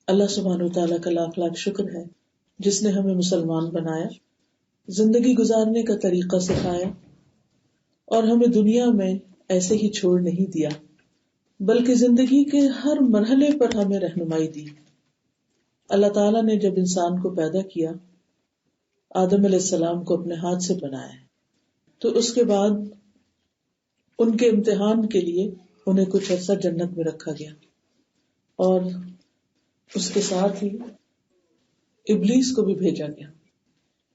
اللہ سبحانہ وتعالیٰ کا لاکھ لاکھ شکر ہے جس نے ہمیں مسلمان بنایا، زندگی گزارنے کا طریقہ سکھایا اور ہمیں دنیا میں ایسے ہی چھوڑ نہیں دیا، بلکہ زندگی کے ہر مرحلے پر ہمیں رہنمائی دی۔ اللہ تعالیٰ نے جب انسان کو پیدا کیا، آدم علیہ السلام کو اپنے ہاتھ سے بنایا، تو اس کے بعد ان کے امتحان کے لیے انہیں کچھ عرصہ جنت میں رکھا گیا، اور اس کے ساتھ ہی ابلیس کو بھی بھیجا گیا۔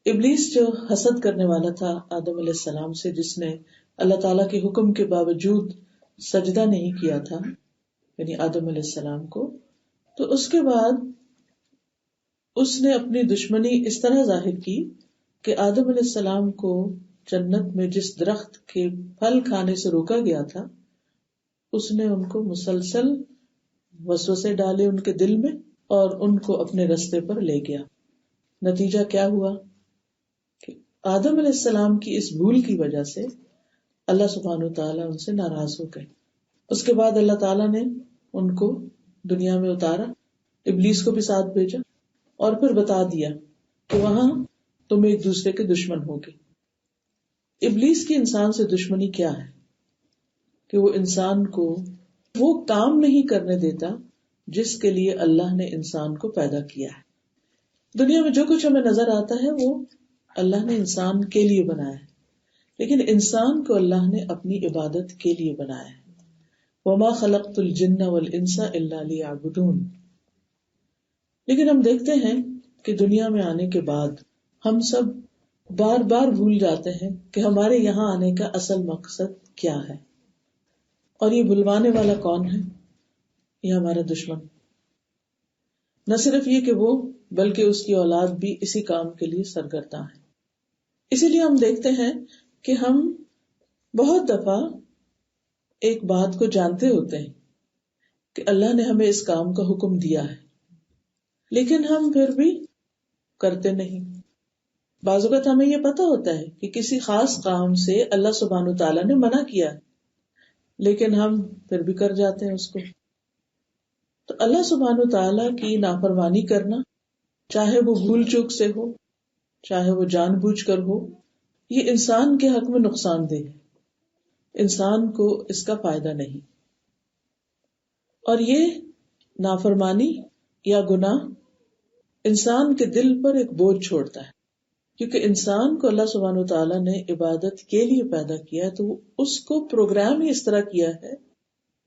ابلیس جو حسد کرنے والا تھا آدم علیہ السلام سے، جس نے اللہ تعالیٰ کے حکم کے باوجود سجدہ نہیں کیا تھا، یعنی آدم علیہ السلام کو، تو اس کے بعد اس نے اپنی دشمنی اس طرح ظاہر کی کہ آدم علیہ السلام کو جنت میں جس درخت کے پھل کھانے سے روکا گیا تھا، اس نے ان کو مسلسل وسوسے ڈالے ان کے دل میں اور ان کو اپنے رستے پر لے گیا۔ نتیجہ کیا ہوا کہ آدم علیہ السلام کی اس بھول کی وجہ سے اللہ سبحانہ وتعالیٰ ان سے ناراض ہو گئے۔ اس کے بعد اللہ تعالیٰ نے ان کو دنیا میں اتارا، ابلیس کو بھی ساتھ بھیجا، اور پھر بتا دیا کہ وہاں تم ایک دوسرے کے دشمن ہوگے۔ ابلیس کی انسان سے دشمنی کیا ہے کہ وہ انسان کو وہ کام نہیں کرنے دیتا جس کے لیے اللہ نے انسان کو پیدا کیا ہے۔ دنیا میں جو کچھ ہمیں نظر آتا ہے وہ اللہ نے انسان کے لیے بنایا ہے، لیکن انسان کو اللہ نے اپنی عبادت کے لیے بنایا ہے۔ وَمَا خَلَقْتُ الْجِنَّ وَالْإِنسَ إِلَّا لِيَعْبُدُونِ۔ لیکن ہم دیکھتے ہیں کہ دنیا میں آنے کے بعد ہم سب بار بار بھول جاتے ہیں کہ ہمارے یہاں آنے کا اصل مقصد کیا ہے، اور یہ بھلوانے والا کون ہے؟ یہ ہمارا دشمن۔ نہ صرف یہ کہ وہ بلکہ اس کی اولاد بھی اسی کام کے لیے سرگرداں ہے۔ اسی لیے ہم دیکھتے ہیں کہ ہم بہت دفعہ ایک بات کو جانتے ہوتے ہیں کہ اللہ نے ہمیں اس کام کا حکم دیا ہے، لیکن ہم پھر بھی کرتے نہیں۔ بعض اوقات ہمیں یہ پتا ہوتا ہے کہ کسی خاص کام سے اللہ سبحانہ وتعالیٰ نے منع کیا ہے، لیکن ہم پھر بھی کر جاتے ہیں اس کو۔ تو اللہ سبحانہ وتعالیٰ کی نافرمانی کرنا، چاہے وہ بھول چوک سے ہو، چاہے وہ جان بوجھ کر ہو، یہ انسان کے حق میں نقصان دہ ہے، انسان کو اس کا فائدہ نہیں۔ اور یہ نافرمانی یا گناہ انسان کے دل پر ایک بوجھ چھوڑتا ہے، کیونکہ انسان کو اللہ سبحانہ وتعالیٰ نے عبادت کے لیے پیدا کیا ہے، تو اس کو پروگرام ہی اس طرح کیا ہے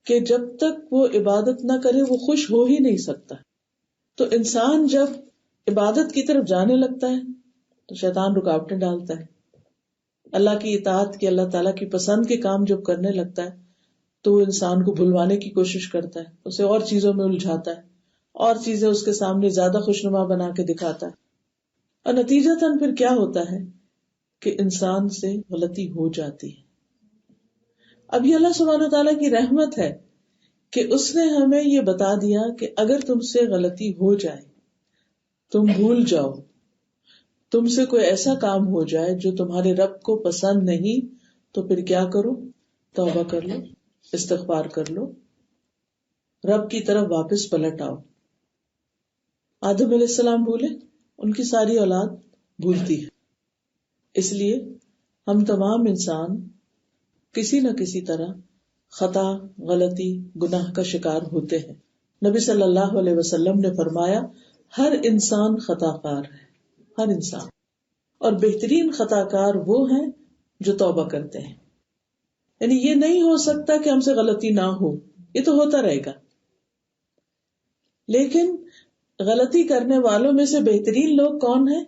کہ جب تک وہ عبادت نہ کرے وہ خوش ہو ہی نہیں سکتا۔ تو انسان جب عبادت کی طرف جانے لگتا ہے تو شیطان رکاوٹیں ڈالتا ہے، اللہ کی اطاعت کی، اللہ تعالیٰ کی پسند کے کام جب کرنے لگتا ہے تو وہ انسان کو بھلوانے کی کوشش کرتا ہے، اسے اور چیزوں میں الجھاتا ہے، اور چیزیں اس کے سامنے زیادہ خوشنما بنا کے دکھاتا ہے، اور نتیجتاً پھر کیا ہوتا ہے کہ انسان سے غلطی ہو جاتی ہے۔ اب یہ اللہ سبحانہ تعالیٰ کی رحمت ہے کہ اس نے ہمیں یہ بتا دیا کہ اگر تم سے غلطی ہو جائے، تم بھول جاؤ، تم سے کوئی ایسا کام ہو جائے جو تمہارے رب کو پسند نہیں، تو پھر کیا کرو؟ توبہ کر لو، استغفار کر لو، رب کی طرف واپس پلٹ آؤ۔ آدم علیہ السلام بھولے، ان کی ساری اولاد بھولتی ہے۔ اس لیے ہم تمام انسان کسی نہ کسی طرح خطا، غلطی، گناہ کا شکار ہوتے ہیں۔ نبی صلی اللہ علیہ وسلم نے فرمایا، ہر انسان خطا کار ہے، ہر انسان، اور بہترین خطا کار وہ ہیں جو توبہ کرتے ہیں۔ یعنی یہ نہیں ہو سکتا کہ ہم سے غلطی نہ ہو، یہ تو ہوتا رہے گا، لیکن غلطی کرنے والوں میں سے بہترین لوگ کون ہیں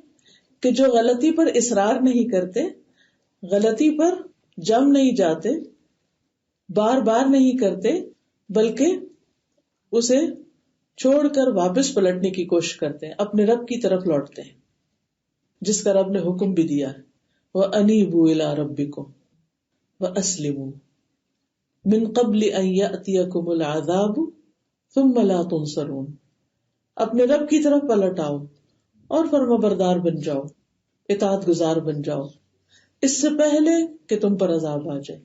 کہ جو غلطی پر اصرار نہیں کرتے، غلطی پر جم نہیں جاتے، بار بار نہیں کرتے، بلکہ اسے چھوڑ کر واپس پلٹنے کی کوشش کرتے ہیں، اپنے رب کی طرف لوٹتے ہیں جس کا رب نے حکم بھی دیا ہے، وَأَنِيبُوا إِلَىٰ رَبِّكُمْ وَأَسْلِمُوا مِن قَبْلِ أَن يَأْتِيَكُمُ الْعَذَابُ ثُمَّ لَا تُنصَرُونَ۔ اپنے رب کی طرف پلٹ آؤ اور فرما بردار بن جاؤ، اطاعت گزار بن جاؤ، اس سے پہلے کہ تم پر عذاب آ جائے،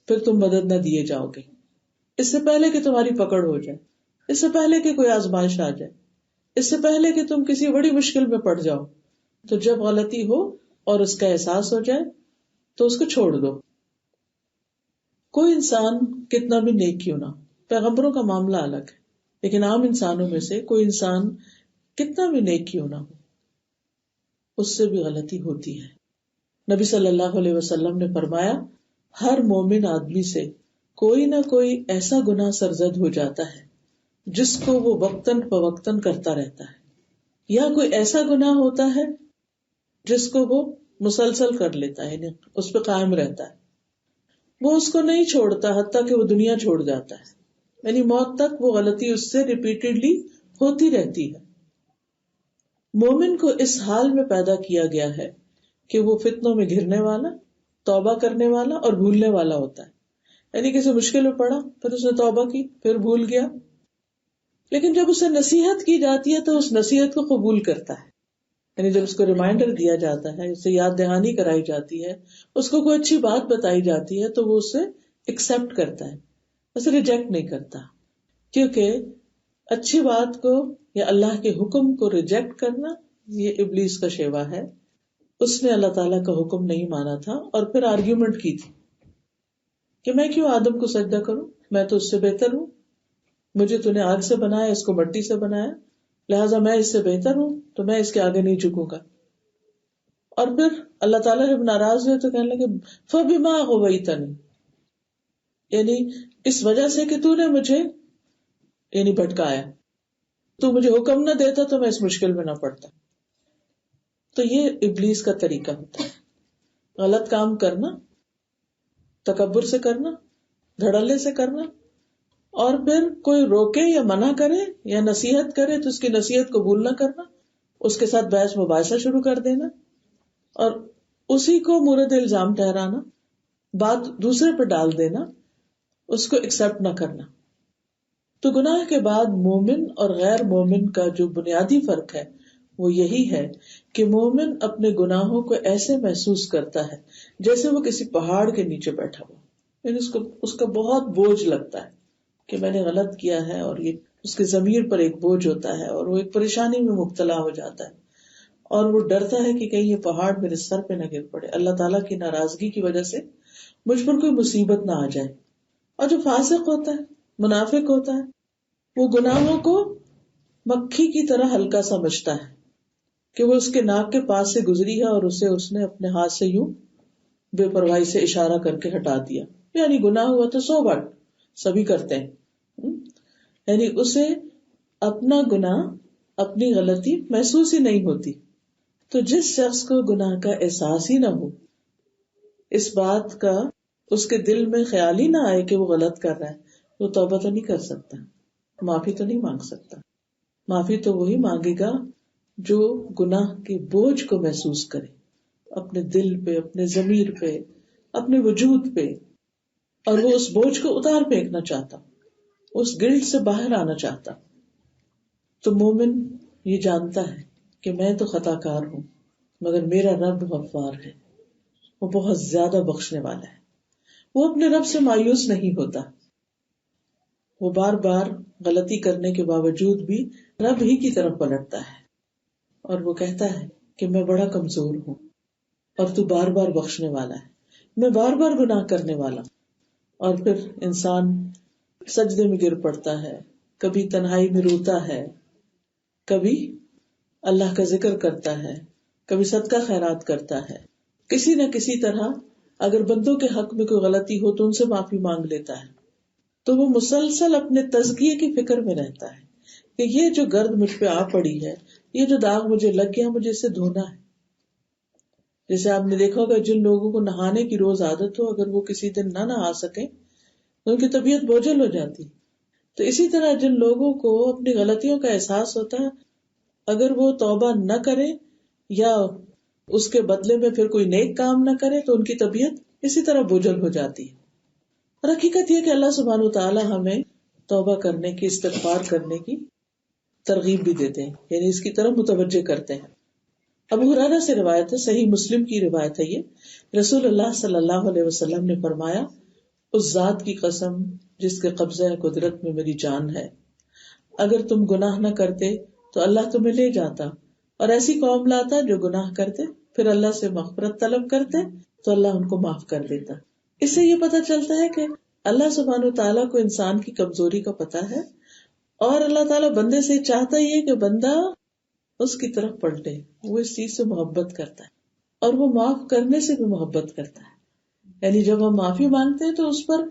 پھر تم مدد نہ دیے جاؤ گے، اس سے پہلے کہ تمہاری پکڑ ہو جائے، اس سے پہلے کہ کوئی آزمائش آ جائے۔ اس سے پہلے کہ تم کسی بڑی مشکل میں پڑ جاؤ، تو جب غلطی ہو اور اس کا احساس ہو جائے تو اس کو چھوڑ دو. کوئی انسان کتنا بھی نیک کیوں نہ ہو، پیغمبروں کا معاملہ الگ ہے، لیکن عام انسانوں میں سے کوئی انسان کتنا بھی نیک کیوں نہ ہو، اس سے بھی غلطی ہوتی ہے. نبی صلی اللہ علیہ وسلم نے فرمایا، ہر مومن آدمی سے کوئی نہ کوئی ایسا گناہ سرزد ہو جاتا ہے جس کو وہ وقتاً فوقتاً کرتا رہتا ہے، یا کوئی ایسا گناہ ہوتا ہے جس کو وہ مسلسل کر لیتا ہے، یعنی اس پہ قائم رہتا ہے، وہ اس کو نہیں چھوڑتا حتیٰ کہ وہ دنیا چھوڑ جاتا ہے، یعنی موت تک وہ غلطی اس سے ریپیٹڈلی ہوتی رہتی ہے. مومن کو اس حال میں پیدا کیا گیا ہے کہ وہ فتنوں میں گھرنے والا، توبہ کرنے والا اور بھولنے والا ہوتا ہے. یعنی کسی مشکل میں پڑا، پھر اس نے توبہ کی، پھر بھول گیا، لیکن جب اسے نصیحت کی جاتی ہے تو اس نصیحت کو قبول کرتا ہے. یعنی جب اس کو ریمائنڈر دیا جاتا ہے، اسے یاد دہانی کرائی جاتی ہے، اس کو کوئی اچھی بات بتائی جاتی ہے تو وہ اسے ایکسپٹ کرتا ہے، اسے ریجیکٹ نہیں کرتا. کیونکہ اچھی بات کو یا اللہ کے حکم کو ریجیکٹ کرنا یہ ابلیس کا شیوا ہے. اس نے اللہ تعالیٰ کا حکم نہیں مانا تھا اور پھر آرگیومنٹ کی تھی کہ میں کیوں آدم کو سجدہ کروں، میں تو اس سے بہتر ہوں، مجھے تو نے آگ سے بنایا، اس کو مٹی سے بنایا، لہٰذا میں اس سے بہتر ہوں تو میں اس کے آگے نہیں جھکوں گا. اور پھر اللہ تعالیٰ جب ناراض ہوئے تو کہنے لگے فَبِمَا أَغْوَيْتَنِي، یعنی اس وجہ سے کہ تو نے مجھے یعنی بھٹکایا، تو مجھے حکم نہ دیتا تو میں اس مشکل میں نہ پڑتا. تو یہ ابلیس کا طریقہ ہوتا ہے، غلط کام کرنا، تکبر سے کرنا، دھڑلے سے کرنا، اور پھر کوئی روکے یا منع کرے یا نصیحت کرے تو اس کی نصیحت قبول نہ کرنا، اس کے ساتھ بحث مباحثہ شروع کر دینا اور اسی کو مورد الزام ٹھہرانا، بات دوسرے پہ ڈال دینا، اس کو ایکسپٹ نہ کرنا. تو گناہ کے بعد مومن اور غیر مومن کا جو بنیادی فرق ہے وہ یہی ہے کہ مومن اپنے گناہوں کو ایسے محسوس کرتا ہے جیسے وہ کسی پہاڑ کے نیچے بیٹھا ہو، یعنی اس کا بہت بوجھ لگتا ہے کہ میں نے غلط کیا ہے، اور یہ اس کے ضمیر پر ایک بوجھ ہوتا ہے اور وہ ایک پریشانی میں مبتلا ہو جاتا ہے اور وہ ڈرتا ہے کہ کہیں یہ پہاڑ میرے سر پہ نہ گر پڑے، اللہ تعالیٰ کی ناراضگی کی وجہ سے مجھ پر کوئی مصیبت نہ آ جائے. اور جو فاسق ہوتا ہے، منافق ہوتا ہے، وہ گناہوں کو مکھی کی طرح ہلکا سمجھتا ہے کہ وہ اس کے ناک کے پاس سے گزری ہے اور اس نے اپنے ہاتھ سے یوں بے پرواہی سے اشارہ کر کے ہٹا دیا، یعنی گناہ ہوا تو سو بات سبھی کرتے ہیں، یعنی اسے اپنا گناہ، اپنی غلطی محسوس ہی نہیں ہوتی. تو جس شخص کو گناہ کا احساس ہی نہ ہو، اس بات کا اس کے دل میں خیال ہی نہ آئے کہ وہ غلط کر رہا ہے، وہ توبہ تو نہیں کر سکتا، معافی تو نہیں مانگ سکتا. معافی تو وہی مانگے گا جو گناہ کے بوجھ کو محسوس کرے، اپنے دل پہ، اپنے ضمیر پہ، اپنے وجود پہ، اور وہ اس بوجھ کو اتار پھینکنا چاہتا، اس گلٹ سے باہر آنا چاہتا. تو مومن یہ جانتا ہے کہ میں تو خطا کار ہوں مگر میرا رب غفار ہے، وہ بہت زیادہ بخشنے والا ہے. وہ اپنے رب سے مایوس نہیں ہوتا، وہ بار بار غلطی کرنے کے باوجود بھی رب ہی کی طرف پلٹتا ہے اور وہ کہتا ہے کہ میں بڑا کمزور ہوں اور تو بار بار بخشنے والا ہے، میں بار بار گناہ کرنے والا. اور پھر انسان سجدے میں گر پڑتا ہے، کبھی تنہائی میں روتا ہے، کبھی اللہ کا ذکر کرتا ہے، کبھی صدقہ خیرات کرتا ہے، کسی نہ کسی طرح اگر بندوں کے حق میں کوئی غلطی ہو تو ان سے معافی مانگ لیتا ہے. تو وہ مسلسل اپنے تزکیے کی فکر میں رہتا ہے کہ یہ جو گرد مجھ پہ آ پڑی ہے، یہ جو داغ مجھے لگ گیا، مجھے اسے دھونا ہے. جیسے آپ نے دیکھا ہوگا جن لوگوں کو نہانے کی روز عادت ہو، اگر وہ کسی دن نہ نہا سکیں تو ان کی طبیعت بوجھل ہو جاتی. تو اسی طرح جن لوگوں کو اپنی غلطیوں کا احساس ہوتا ہے، اگر وہ توبہ نہ کرے یا اس کے بدلے میں پھر کوئی نیک کام نہ کرے تو ان کی طبیعت اسی طرح بوجھل ہو جاتی ہے. اور حقیقت یہ کہ اللہ سبحانہ وتعالی ہمیں توبہ کرنے کی، استغفار کرنے کی ترغیب بھی دیتے ہیں، یعنی اس کی طرف متوجہ کرتے ہیں. ابو ہریرہ سے روایت ہے، صحیح مسلم کی روایت ہے، یہ رسول اللہ صلی اللہ علیہ وسلم نے فرمایا، اس ذات کی قسم جس کے قبضہ قدرت میں میری جان ہے، اگر تم گناہ نہ کرتے تو اللہ تمہیں لے جاتا اور ایسی قوم لاتا جو گناہ کرتے، پھر اللہ سے مغفرت طلب کرتے تو اللہ ان کو معاف کر دیتا. اس سے یہ پتہ چلتا ہے کہ اللہ سبحانہ وتعالیٰ کو انسان کی کمزوری کا پتہ ہے، اور اللہ تعالیٰ بندے سے چاہتا ہی ہے کہ بندہ اس کی طرف پلٹے. وہ اس چیز سے محبت کرتا ہے اور وہ معاف کرنے سے بھی محبت کرتا ہے. یعنی جب ہم معافی مانگتے ہیں تو اس پر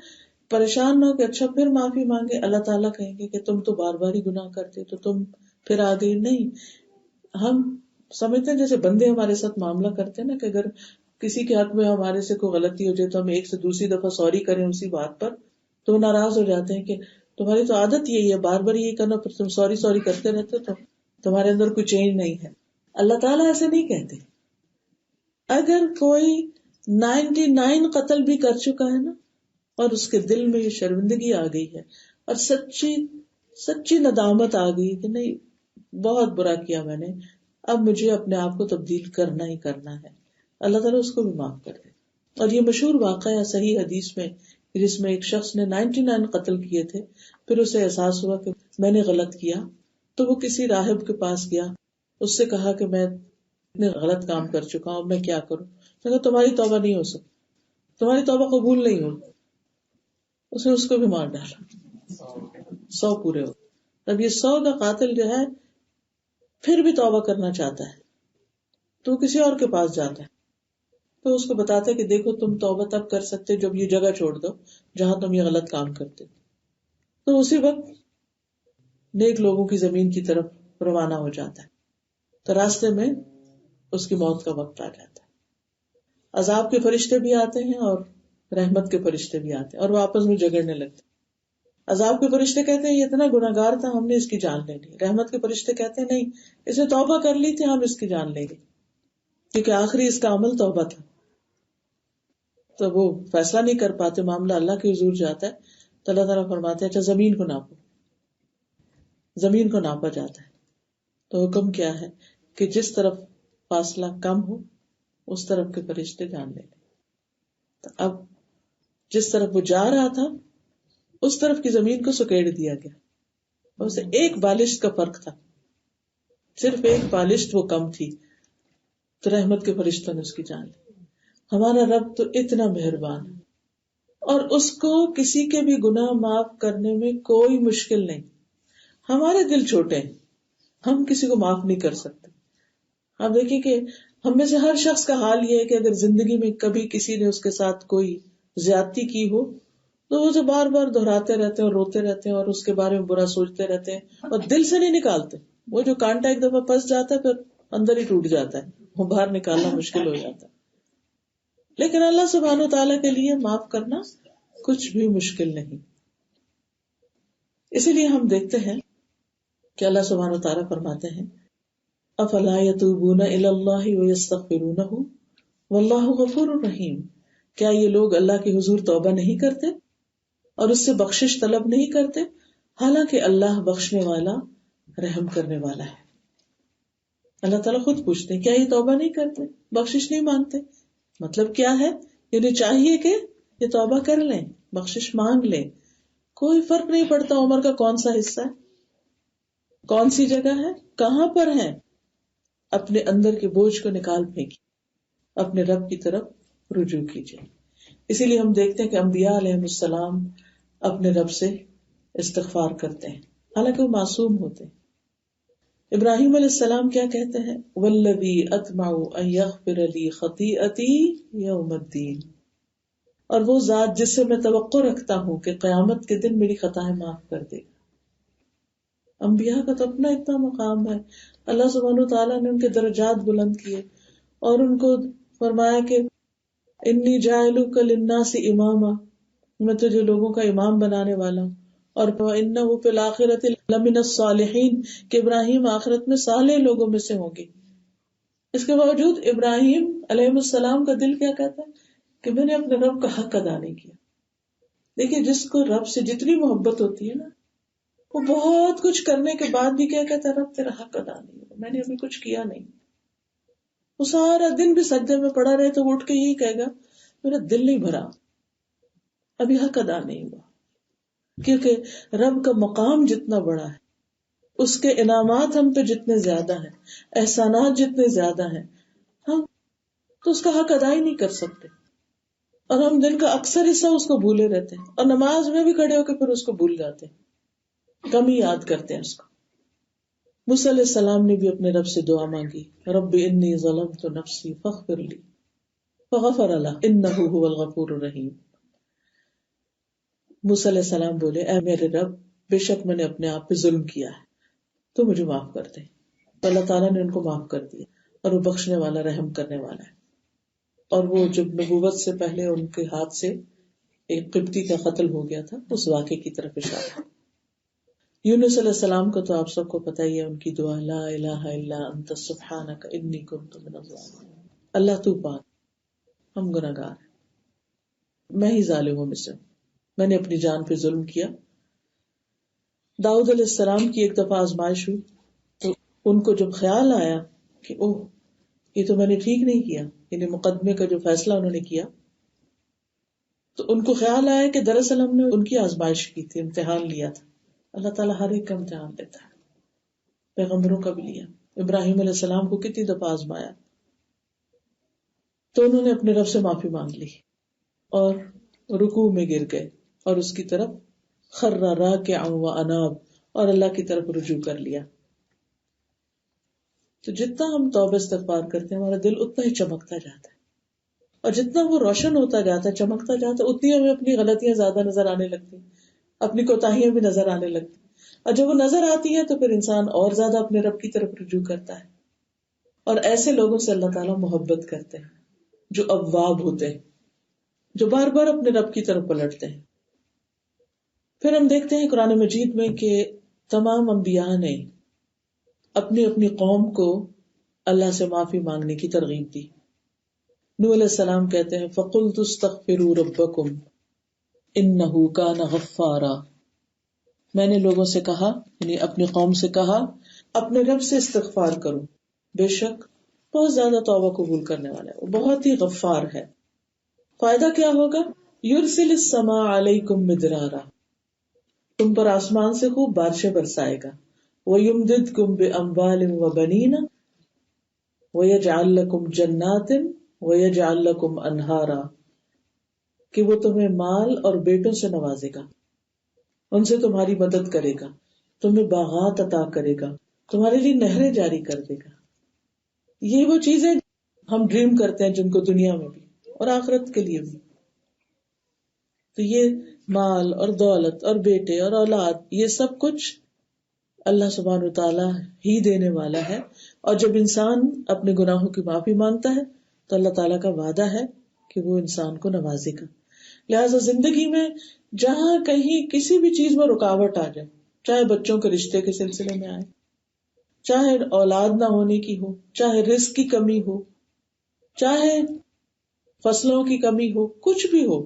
پریشان نہ ہو کہ اچھا پھر معافی مانگے. اللہ تعالیٰ کہیں گے کہ تم تو بار بار ہی گناہ کرتے تو تم پھر آ گئی. نہیں، ہم سمجھتے ہیں جیسے بندے ہمارے ساتھ معاملہ کرتے ہیں نا، کہ اگر کسی کے حق میں ہمارے سے کوئی غلطی ہو جائے تو ہم ایک سے دوسری دفعہ سوری کریں اسی بات پر، تو وہ ناراض ہو جاتے ہیں کہ تمہاری تو عادت یہی ہے بار بار یہی کرنا، پھر تم سوری سوری کرتے رہتے تو تمہارے اندر کوئی چینج نہیں ہے. اللہ تعالیٰ ایسے نہیں کہتے. اگر کوئی 99 قتل بھی کر چکا ہے نا اور اس کے دل میں یہ شرمندگی آ گئی ہے اور سچی ندامت آ گئی کہ نہیں بہت برا کیا میں نے، اب مجھے اپنے آپ کو تبدیل کرنا ہی کرنا ہے، اللہ تعالیٰ اس کو بھی معاف کر دے. اور یہ مشہور واقعہ ہے صحیح حدیث میں، جس میں ایک شخص نے 99 قتل کیے تھے، پھر اسے احساس ہوا کہ میں نے غلط کیا، تو وہ کسی راہب کے پاس گیا، اس سے کہا کہ میں اتنے غلط کام کر چکا ہوں، میں کیا کروں؟ کہا تمہاری توبہ نہیں ہو سکتی، تمہاری توبہ قبول نہیں ہوگی. اس نے اس کو بھی مار ڈالا. 100 پورے ہو. اب یہ 100 کا قاتل جو ہے پھر بھی توبہ کرنا چاہتا ہے تو وہ کسی اور کے پاس جاتا ہے، تو اس کو بتاتا ہے کہ دیکھو تم توبہ تب کر سکتے جب یہ جگہ چھوڑ دو جہاں تم یہ غلط کام کرتے. تو اسی وقت نیک لوگوں کی زمین کی طرف روانہ ہو جاتا ہے. تو راستے میں اس کی موت کا وقت آ جاتا ہے. عذاب کے فرشتے بھی آتے ہیں اور رحمت کے فرشتے بھی آتے ہیں اور وہ آپس میں جھگڑنے لگتے. عذاب کے فرشتے کہتے ہیں یہ اتنا گناہگار تھا ہم نے اس کی جان لے لی. رحمت کے فرشتے کہتے ہیں نہیں اس نے توبہ کر لی تھی ہم اس کی جان لیں گے، کیونکہ آخری اس کا عمل توبہ تھا. تو وہ فیصلہ نہیں کر پاتے، معاملہ اللہ کے حضور جاتا ہے. تو اللہ تعالیٰ فرماتے ہیں اچھا زمین کو ناپو. زمین کو ناپا جاتا ہے تو حکم کیا ہے کہ جس طرف فاصلہ کم ہو اس طرف کے فرشتے جان لے لیں. تو اب جس طرف وہ جا رہا تھا اس طرف کی زمین کو سکیڑ دیا گیا، اسے ایک بالشت کا فرق تھا، صرف ایک بالشت وہ کم تھی، تو رحمت کے فرشتوں نے اس کی جان لی. ہمارا رب تو اتنا مہربان ہے اور اس کو کسی کے بھی گناہ معاف کرنے میں کوئی مشکل نہیں. ہمارے دل چھوٹے ہیں، ہم کسی کو معاف نہیں کر سکتے. آپ دیکھیں کہ ہم میں سے ہر شخص کا حال یہ ہے کہ اگر زندگی میں کبھی کسی نے اس کے ساتھ کوئی زیادتی کی ہو تو وہ اسے بار بار دہراتے رہتے ہیں اور روتے رہتے ہیں اور اس کے بارے میں برا سوچتے رہتے ہیں اور دل سے نہیں نکالتے. وہ جو کانٹا ایک دفعہ پھنس جاتا ہے پھر اندر ہی ٹوٹ جاتا ہے، وہ باہر نکالنا مشکل ہو جاتا ہے. لیکن اللہ سبحانہ وتعالیٰ کے لیے معاف کرنا کچھ بھی مشکل نہیں. اسی لیے ہم دیکھتے ہیں کہ اللہ سبحانہ وتعالیٰ فرماتے ہیں افلا یتوبون الی اللہ ویستغفرونہ واللہ غفور رحیم. کیا یہ لوگ اللہ کے حضور توبہ نہیں کرتے اور اس سے بخشش طلب نہیں کرتے، حالانکہ اللہ بخشنے والا رحم کرنے والا ہے. اللہ تعالیٰ خود پوچھتے ہیں کیا یہ توبہ نہیں کرتے، بخشش نہیں مانگتے؟ مطلب کیا ہے؟ انہیں چاہیے کہ یہ توبہ کر لیں، بخشش مانگ لیں. کوئی فرق نہیں پڑتا عمر کا کون سا حصہ ہے، کون سی جگہ ہے، کہاں پر ہے، اپنے اندر کے بوجھ کو نکال پھینکی، اپنے رب کی طرف رجوع کیجیے. اسی لیے ہم دیکھتے ہیں کہ انبیاء علیہ السلام اپنے رب سے استغفار کرتے ہیں حالانکہ وہ معصوم ہوتے ہیں. ابراہیم علیہ السلام کیا کہتے ہیں؟ والذی اطمع ان یغفر لی خطیئتی یوم الدین، اور وہ ذات جس سے میں توقع رکھتا ہوں کہ قیامت کے دن میری خطائیں معاف کر دے گا. انبیاء کا تو اپنا اتنا مقام ہے، اللہ سبحانہ تعالیٰ نے ان کے درجات بلند کیے اور ان کو فرمایا کہ انی جاعلک للناس اماما، میں تجھے لوگوں کا امام بنانے والا ہوں، اور انہ فی الآخرۃ لمن الصالحین کہ ابراہیم آخرت میں صالح لوگوں میں سے ہوں گے. اس کے باوجود ابراہیم علیہ السلام کا دل کیا کہتا ہے کہ میں نے اپنے رب کا حق ادا نہیں کیا. دیکھیے جس کو رب سے جتنی محبت ہوتی ہے نا، وہ بہت کچھ کرنے کے بعد بھی کیا کہتا ہے رب تیرا حق ادا نہیں ہوا، میں نے ابھی کچھ کیا نہیں. وہ سارا دن بھی سجدے میں پڑا رہے تو وہ اٹھ کے یہی کہے گا میرا دل نہیں بھرا، ابھی حق ادا نہیں ہوا. کیونکہ رب کا مقام جتنا بڑا ہے اس کے انعامات ہم پہ جتنے زیادہ ہیں، احسانات جتنے زیادہ ہیں، ہم تو اس کا حق ادا ہی نہیں کر سکتے، اور ہم دن کا اکثر حصہ اس کو بھولے رہتے ہیں، اور نماز میں بھی کھڑے ہو کے پھر اس کو بھول جاتے ہیں، کم ہی یاد کرتے ہیں اس کو۔ موسیٰ علیہ السلام نے بھی اپنے رب سے دعا مانگی، رب انی ظلمت نفسی فاغفر لی فغفر لہ انہ هو الغفور الرحیم۔ موسیٰ علیہ السلام بولے، اے میرے رب، بے شک میں نے اپنے آپ پہ ظلم کیا ہے، تو مجھے معاف کر دے۔ تو اللہ تعالیٰ نے ان کو معاف کر دیا، اور وہ بخشنے والا رحم کرنے والا ہے۔ اور وہ جب نبوت سے پہلے ان کے ہاتھ سے ایک قبطی کا قتل ہو گیا تھا، اس واقعے کی طرف اشارہ ہے۔ یونس علیہ السلام کو تو آپ سب کو پتہ ہی ہے، ان کی دعا لا الہ الا انت سبحانک انی کنت من الظالمین، اللہ تو پاک، ہم گناہگار ہیں، میں ہی ظالموں میں سے ہوں، میں نے اپنی جان پہ ظلم کیا۔ داؤد علیہ السلام کی ایک دفعہ آزمائش ہوئی، تو ان کو جب خیال آیا کہ اوہ یہ تو میں نے ٹھیک نہیں کیا، یعنی مقدمے کا جو فیصلہ انہوں نے کیا، تو ان کو خیال آیا کہ دراصل ہم نے ان کی آزمائش کی تھی، امتحان لیا تھا۔ اللہ تعالیٰ ہر ایک کا امتحان لیتا ہے، پیغمبروں کا بھی لیا۔ ابراہیم علیہ السلام کو کتنی دفعہ آزمایا، تو انہوں نے اپنے رب سے معافی مانگ لی اور رکوع میں گر گئے اور اس کی طرف خر راکعا واناب، اور اللہ کی طرف رجوع کر لیا۔ تو جتنا ہم توبہ استغفار کرتے ہیں، ہمارا دل اتنا ہی چمکتا جاتا ہے، اور جتنا وہ روشن ہوتا جاتا ہے، چمکتا جاتا ہے، اتنی ہمیں اپنی غلطیاں زیادہ نظر آنے لگتی ہیں، اپنی کوتاہیاں بھی نظر آنے لگتی ہیں، اور جب وہ نظر آتی ہیں تو پھر انسان اور زیادہ اپنے رب کی طرف رجوع کرتا ہے۔ اور ایسے لوگوں سے اللہ تعالیٰ محبت کرتے ہیں جو اواب ہوتے ہیں، جو بار بار اپنے رب کی طرف پلٹتے ہیں۔ پھر ہم دیکھتے ہیں قرآن مجید میں کہ تمام انبیاء نے اپنی اپنی قوم کو اللہ سے معافی مانگنے کی ترغیب دی۔ نوح علیہ السلام کہتے ہیں فَقُلْتُ اسْتَغْفِرُوا رَبَّكُمْ إِنَّهُ كَانَ غَفَّارًا، میں نے لوگوں سے کہا، یعنی اپنی قوم سے کہا، اپنے رب سے استغفار کرو، بے شک بہت زیادہ توبہ قبول کرنے والا ہے، وہ بہت ہی غفار ہے۔ فائدہ کیا ہوگا؟ یرسل السماء علیکم مدرارا، تم پر آسمان سے خوب بارشیں برسائے گا، وَيُمْدِدْكُمْ بِأَمْوَالٍ وَبَنِينَ وَيَجْعَلْ لَكُمْ جَنَّاتٍ وَيَجْعَلْ لَكُمْ أَنْهَارًا، کہ وہ تمہیں مال اور بیٹوں سے نوازے گا، ان سے تمہاری مدد کرے گا، تمہیں باغات عطا کرے گا، تمہارے لیے نہریں جاری کر دے گا۔ یہ وہ چیزیں ہم ڈریم کرتے ہیں جن کو دنیا میں بھی اور آخرت کے لیے بھی۔ تو یہ مال اور دولت اور بیٹے اور اولاد، یہ سب کچھ اللہ سبحانہ وتعالیٰ ہی دینے والا ہے، اور جب انسان اپنے گناہوں کی معافی مانگتا ہے تو اللہ تعالیٰ کا وعدہ ہے کہ وہ انسان کو نوازے گا۔ لہٰذا زندگی میں جہاں کہیں کسی بھی چیز میں رکاوٹ آ جائے، چاہے بچوں کے رشتے کے سلسلے میں آئے، چاہے اولاد نہ ہونے کی ہو، چاہے رزق کی کمی ہو، چاہے فصلوں کی کمی ہو، کچھ بھی ہو،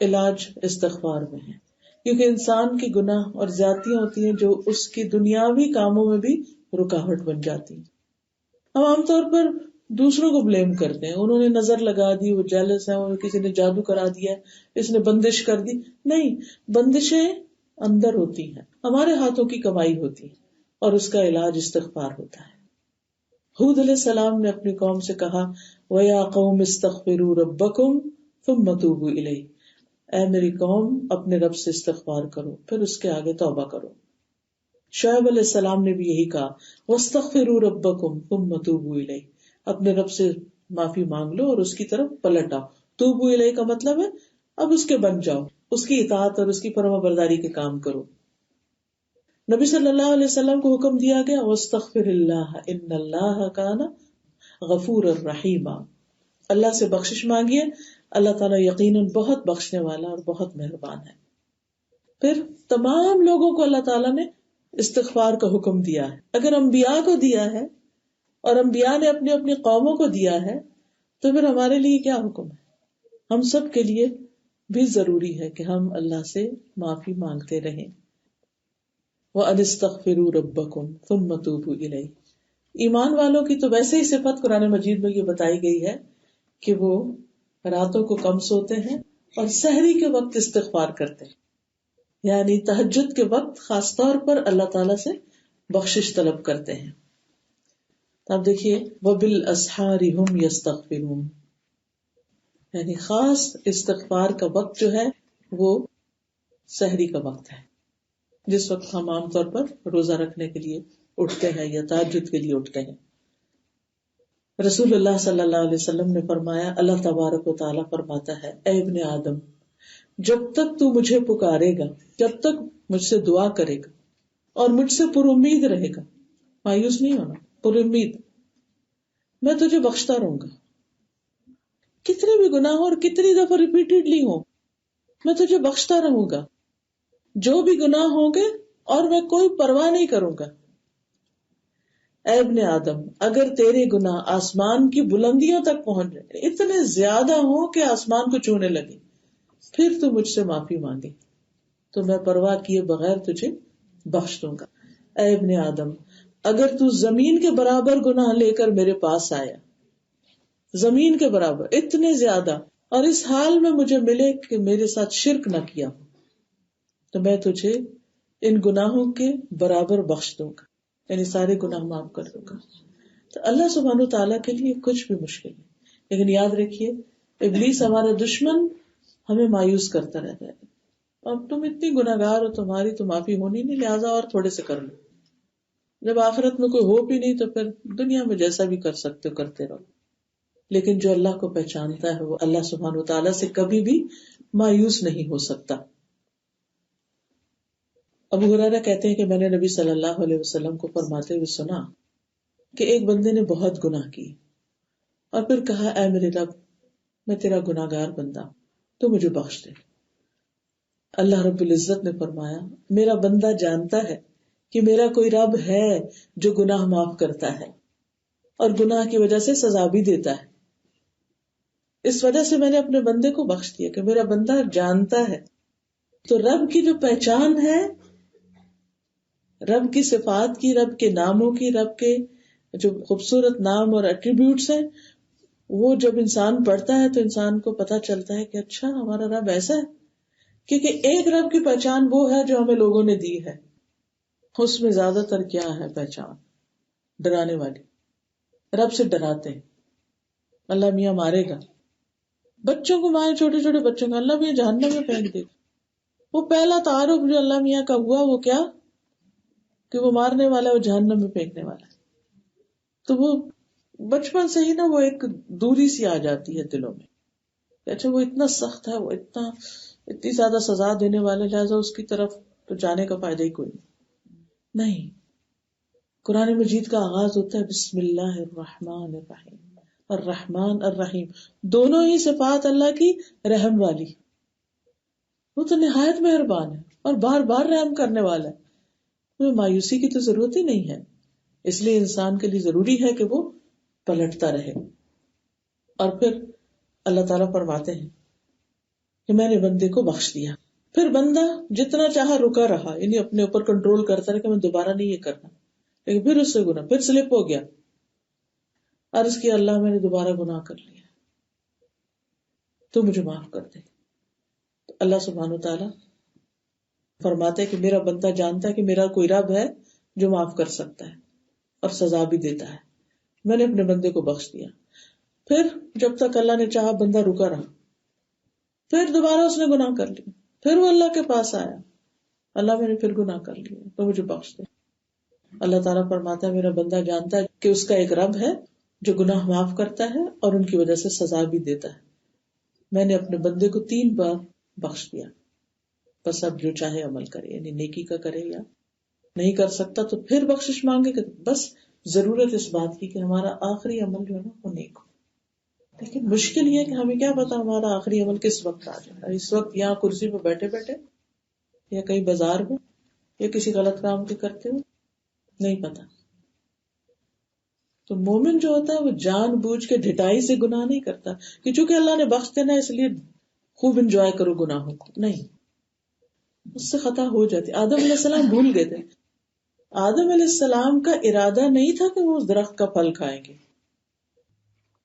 علاج استغفار میں ہے، کیونکہ انسان کے گناہ اور زیادتیاں ہوتی ہیں جو اس کی دنیاوی کاموں میں بھی رکاوٹ بن جاتی ہیں۔ ہم عام طور پر دوسروں کو بلیم کرتے ہیں، انہوں نے نظر لگا دی، وہ جیلس ہیں، وہ کسی نے جادو کرا دیا، اس نے بندش کر دی۔ نہیں، بندشیں اندر ہوتی ہیں، ہمارے ہاتھوں کی کمائی ہوتی ہے، اور اس کا علاج استغفار ہوتا ہے۔ ہود علیہ السلام نے اپنی قوم سے کہا وَيَا قَوْمِ اسْتَغْفِرُوا رَبَّكُمْ ثُمَّ تُوبُوا إِلَيْهِ، اے میری قوم اپنے رب سے استغفار کرو پھر اس کے آگے توبہ کرو۔ شعیب علیہ السلام نے بھی یہی کہا وَاسْتَغْفِرُوا رَبَّكُمْ ثُمَّ تُوبُوا إِلَيْهِ، اپنے رب سے معافی مانگ لو اور اس کی طرف پلٹ آؤ۔ توبوا الیہ کا مطلب ہے اب اس کے بن جاؤ، اس کی اطاعت اور اس کی فرما برداری کے کام کرو۔ نبی صلی اللہ علیہ وسلم کو حکم دیا گیا وَاسْتَغْفِرِ اللَّهَ إِنَّ اللَّهَ كَانَ غَفُورًا رَحِيمًا، اللہ سے بخشش مانگیے، اللہ تعالیٰ یقیناً بہت بخشنے والا اور بہت مہربان ہے۔ پھر تمام لوگوں کو اللہ تعالیٰ نے استغفار کا حکم دیا ہے۔ اگر انبیاء کو دیا ہے اور انبیاء نے اپنی اپنی قوموں کو دیا ہے تو پھر ہمارے لیے کیا حکم ہے؟ ہم سب کے لیے بھی ضروری ہے کہ ہم اللہ سے معافی مانگتے رہیں۔ وَأَنِ اسْتَغْفِرُوا رَبَّكُمْ ثُمَّ تُوبُوا إِلَيْهِ، ایمان والوں کی تو ویسے ہی صفت قرآن مجید میں یہ بتائی گئی ہے کہ وہ راتوں کو کم سوتے ہیں اور سحری کے وقت استغفار کرتے ہیں۔ یعنی تہجد کے وقت خاص طور پر اللہ تعالیٰ سے بخشش طلب کرتے ہیں. اب دیکھیے وَبِالْأَسْحَارِ هُمْ يَسْتَغْفِرُونَ، یعنی خاص استغفار کا وقت جو ہے وہ سحری کا وقت ہے، جس وقت ہم عام طور پر روزہ رکھنے کے لیے اٹھتے ہیں یا تہجد کے لیے اٹھتے ہیں. رسول اللہ صلی اللہ علیہ وسلم نے فرمایا، اللہ تبارک و تعالیٰ فرماتا ہے، اے ابن آدم، جب تک تو مجھے پکارے گا، جب تک مجھ سے دعا کرے گا اور مجھ سے پر امید رہے گا، مایوس نہیں ہونا، پر امید، میں تجھے بخشتا رہوں گا. کتنے بھی گناہ ہو اور کتنی دفعہ ریپیٹڈلی ہو، میں تجھے بخشتا رہوں گا، جو بھی گناہ ہوں گے، اور میں کوئی پرواہ نہیں کروں گا. اے ابن آدم، اگر تیرے گناہ آسمان کی بلندیوں تک پہنچ جائے، اتنے زیادہ ہوں کہ آسمان کو چھونے لگے، پھر تو مجھ سے معافی مانگے تو میں پرواہ کیے بغیر تجھے بخش دوں گا. اے ابن آدم، اگر تو زمین کے برابر گناہ لے کر میرے پاس آیا، زمین کے برابر، اتنے زیادہ، اور اس حال میں مجھے ملے کہ میرے ساتھ شرک نہ کیا ہو، تو میں تجھے ان گناہوں کے برابر بخش دوں گا، یعنی سارے گناہ معاف کر دوں گا. تو اللہ سبحانہ تعالیٰ کے لیے کچھ بھی مشکل نہیں. لیکن یاد رکھیے، ابلیس ہمارا دشمن ہمیں مایوس کرتا رہتا ہے، اب تم اتنی گناہگار ہو، تمہاری تو معافی ہونی نہیں، لہٰذا اور تھوڑے سے کر لو. جب آخرت میں کوئی ہوپ ہی نہیں تو پھر دنیا میں جیسا بھی کر سکتے ہو کرتے رہو. لیکن جو اللہ کو پہچانتا ہے وہ اللہ سبحانہ تعالیٰ سے کبھی بھی مایوس نہیں ہو سکتا. ابو ہریرہ کہتے ہیں کہ میں نے نبی صلی اللہ علیہ وسلم کو فرماتے ہوئے سنا کہ ایک بندے نے بہت گناہ کی اور پھر کہا، اے میرے رب، میں تیرا گناہگار بندہ، تو مجھے بخش دے. اللہ رب العزت نے فرمایا، میرا بندہ جانتا ہے کہ میرا کوئی رب ہے جو گناہ معاف کرتا ہے اور گناہ کی وجہ سے سزا بھی دیتا ہے. اس وجہ سے میں نے اپنے بندے کو بخش دیا کہ میرا بندہ جانتا ہے. تو رب کی جو پہچان ہے، رب کی صفات کی، رب کے ناموں کی، رب کے جو خوبصورت نام اور ایٹریبیوٹس ہیں، وہ جب انسان پڑھتا ہے تو انسان کو پتہ چلتا ہے کہ اچھا ہمارا رب ایسا ہے. کیونکہ ایک رب کی پہچان وہ ہے جو ہمیں لوگوں نے دی ہے، اس میں زیادہ تر کیا ہے پہچان؟ ڈرانے والی. رب سے ڈراتے ہیں، اللہ میاں مارے گا. بچوں کو مائیں، چھوٹے چھوٹے بچوں کو اللہ میاں جہنم میں پھینک دے گا. وہ پہلا تعارف جو اللہ میاں کا ہوا وہ کیا؟ کہ وہ مارنے والا ہے، وہ جہنم میں پھینکنے والا ہے. تو وہ بچپن سے ہی نا وہ ایک دوری سی آ جاتی ہے دلوں میں، اچھا وہ اتنا سخت ہے، وہ اتنی زیادہ سزا دینے والا، لہٰذا اس کی طرف تو جانے کا فائدہ ہی کوئی نہیں. قرآن مجید کا آغاز ہوتا ہے بسم اللہ الرحمن الرحیم، الرحمن الرحیم، دونوں ہی صفات اللہ کی رحم والی. وہ تو نہایت مہربان ہے اور بار بار رحم کرنے والا ہے. مایوسی کی تو ضرورت ہی نہیں ہے. اس لیے انسان کے لیے ضروری ہے کہ وہ پلٹتا رہے. اور پھر اللہ تعالیٰ فرماتے ہیں کہ میں نے بندے کو بخش دیا. پھر بندہ جتنا چاہا رکا رہا، یعنی اپنے اوپر کنٹرول کرتا رہا کہ میں دوبارہ نہیں یہ کرنا، لیکن پھر اس سے گناہ، پھر سلپ ہو گیا، عرض کیا اللہ میں نے دوبارہ گناہ کر لیا، تو مجھے معاف کر دے. تو اللہ سبحانہ تعالیٰ فرماتے کہ میرا بندہ جانتا ہے کہ میرا کوئی رب ہے جو معاف کر سکتا ہے اور سزا بھی دیتا ہے. میں نے اپنے بندے کو بخش دیا. پھر جب تک اللہ نے چاہا بندہ رکا رہا، پھر دوبارہ اس نے گناہ کر لیا، پھر وہ اللہ کے پاس آیا، اللہ میں نے پھر گناہ کر لیا تو مجھے بخش دے. اللہ تعالیٰ فرماتا ہے میرا بندہ جانتا ہے کہ اس کا ایک رب ہے جو گناہ معاف کرتا ہے اور ان کی وجہ سے سزا بھی دیتا ہے. میں نے اپنے بندے کو 3 بار بخش دیا، بس اب جو چاہے عمل کرے، یعنی نیکی کا کرے، یا نہیں کر سکتا تو پھر بخشش مانگے کہ بس ضرورت اس بات کی کہ ہمارا آخری عمل جو ہے نا وہ نیک ہو. لیکن مشکل یہ کہ ہمیں کیا پتا ہمارا آخری عمل کس وقت آ جائے، اس وقت یہاں کرسی پہ بیٹھے بیٹھے، یا کہیں بازار میں، یا کسی غلط کام کے کرتے ہوئے، نہیں پتا. تو مومن جو ہوتا ہے وہ جان بوجھ کے ڈھٹائی سے گناہ نہیں کرتا کہ چونکہ اللہ نے بخش دینا اس لیے خوب انجوائے کرو گناہوں کو، نہیں، اس سے خطا ہو جاتی. آدم علیہ السلام بھول گئے تھے. آدم علیہ السلام کا ارادہ نہیں تھا کہ وہ اس درخت کا پھل کھائیں گے،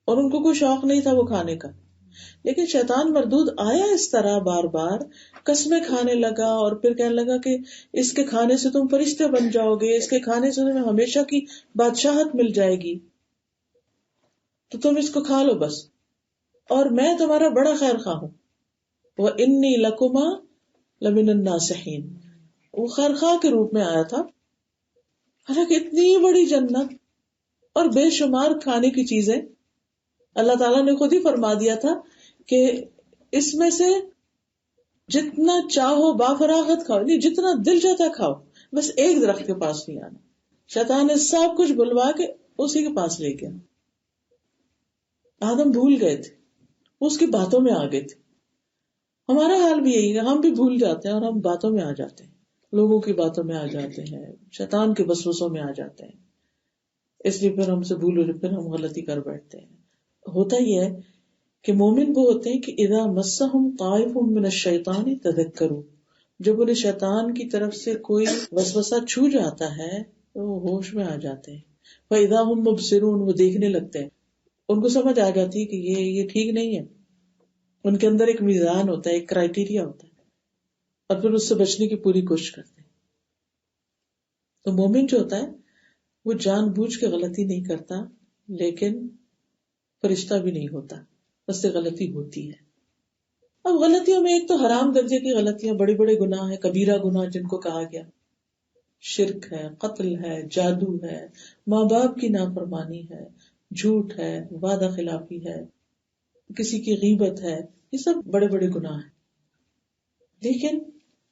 اور ان کو کوئی شوق نہیں تھا وہ کھانے کا، لیکن شیطان مردود آیا اس طرح بار بار، قسمیں کھانے لگا اور پھر کہنے لگا کہ اس کے کھانے سے تم فرشتے بن جاؤ گے، اس کے کھانے سے تمہیں ہمیشہ کی بادشاہت مل جائے گی، تو تم اس کو کھا لو بس، اور میں تمہارا بڑا خیر خواہ ہوں۔ وَإِنِّي لَكُمَا لَمِنَ النَّاصِحِينَ، وہ خیر خواہ کے روپ میں آیا تھا۔ حالانکہ اتنی بڑی جنت اور بے شمار کھانے کی چیزیں، اللہ تعالیٰ نے خود ہی فرما دیا تھا کہ اس میں سے جتنا چاہو بافراغت کھاؤ، نہیں جتنا دل چاہتا ہے کھاؤ، بس ایک درخت کے پاس نہیں آنا۔ شیطان نے سب کچھ بلوا کے اسی کے پاس لے گیا۔ آدم بھول گئے تھے، اس کی باتوں میں آ گئے تھے۔ ہمارا حال بھی یہی ہے، ہم بھی بھول جاتے ہیں اور ہم باتوں میں آ جاتے ہیں، لوگوں کی باتوں میں آ جاتے ہیں، شیطان کے وسوسوں میں آ جاتے ہیں، اس لیے پھر ہم سے بھول ہو پھر ہم غلطی کر بیٹھتے ہیں۔ ہوتا ہی ہے کہ مومن وہ ہوتے ہیں کہ اذا مسہم طائف من الشیطان تذکروا، جب انہیں شیطان کی طرف سے کوئی وسوسہ چھو جاتا ہے تو وہ ہوش میں آ جاتے ہیں۔ فاذا هم مبصرون، وہ دیکھنے لگتے ہیں، ان کو سمجھ آ جاتی ہے کہ یہ ٹھیک نہیں ہے، ان کے اندر ایک میزان ہوتا ہے، ایک کرائیٹیریا ہوتا ہے، اور پھر اس سے بچنے کی پوری کوشش کرتے ہیں۔ تو مومن جو ہوتا ہے وہ جان بوجھ کے غلطی نہیں کرتا، لیکن فرشتہ بھی نہیں ہوتا، اس سے غلطی ہوتی ہے۔ اب غلطیوں میں ایک تو حرام درجے کی غلطیاں، بڑے بڑے گناہ ہیں، کبیرہ گناہ جن کو کہا گیا، شرک ہے، قتل ہے، جادو ہے، ماں باپ کی نافرمانی ہے، جھوٹ ہے، وعدہ خلافی ہے، کسی کی غیبت ہے، یہ سب بڑے بڑے گناہ ہیں۔ لیکن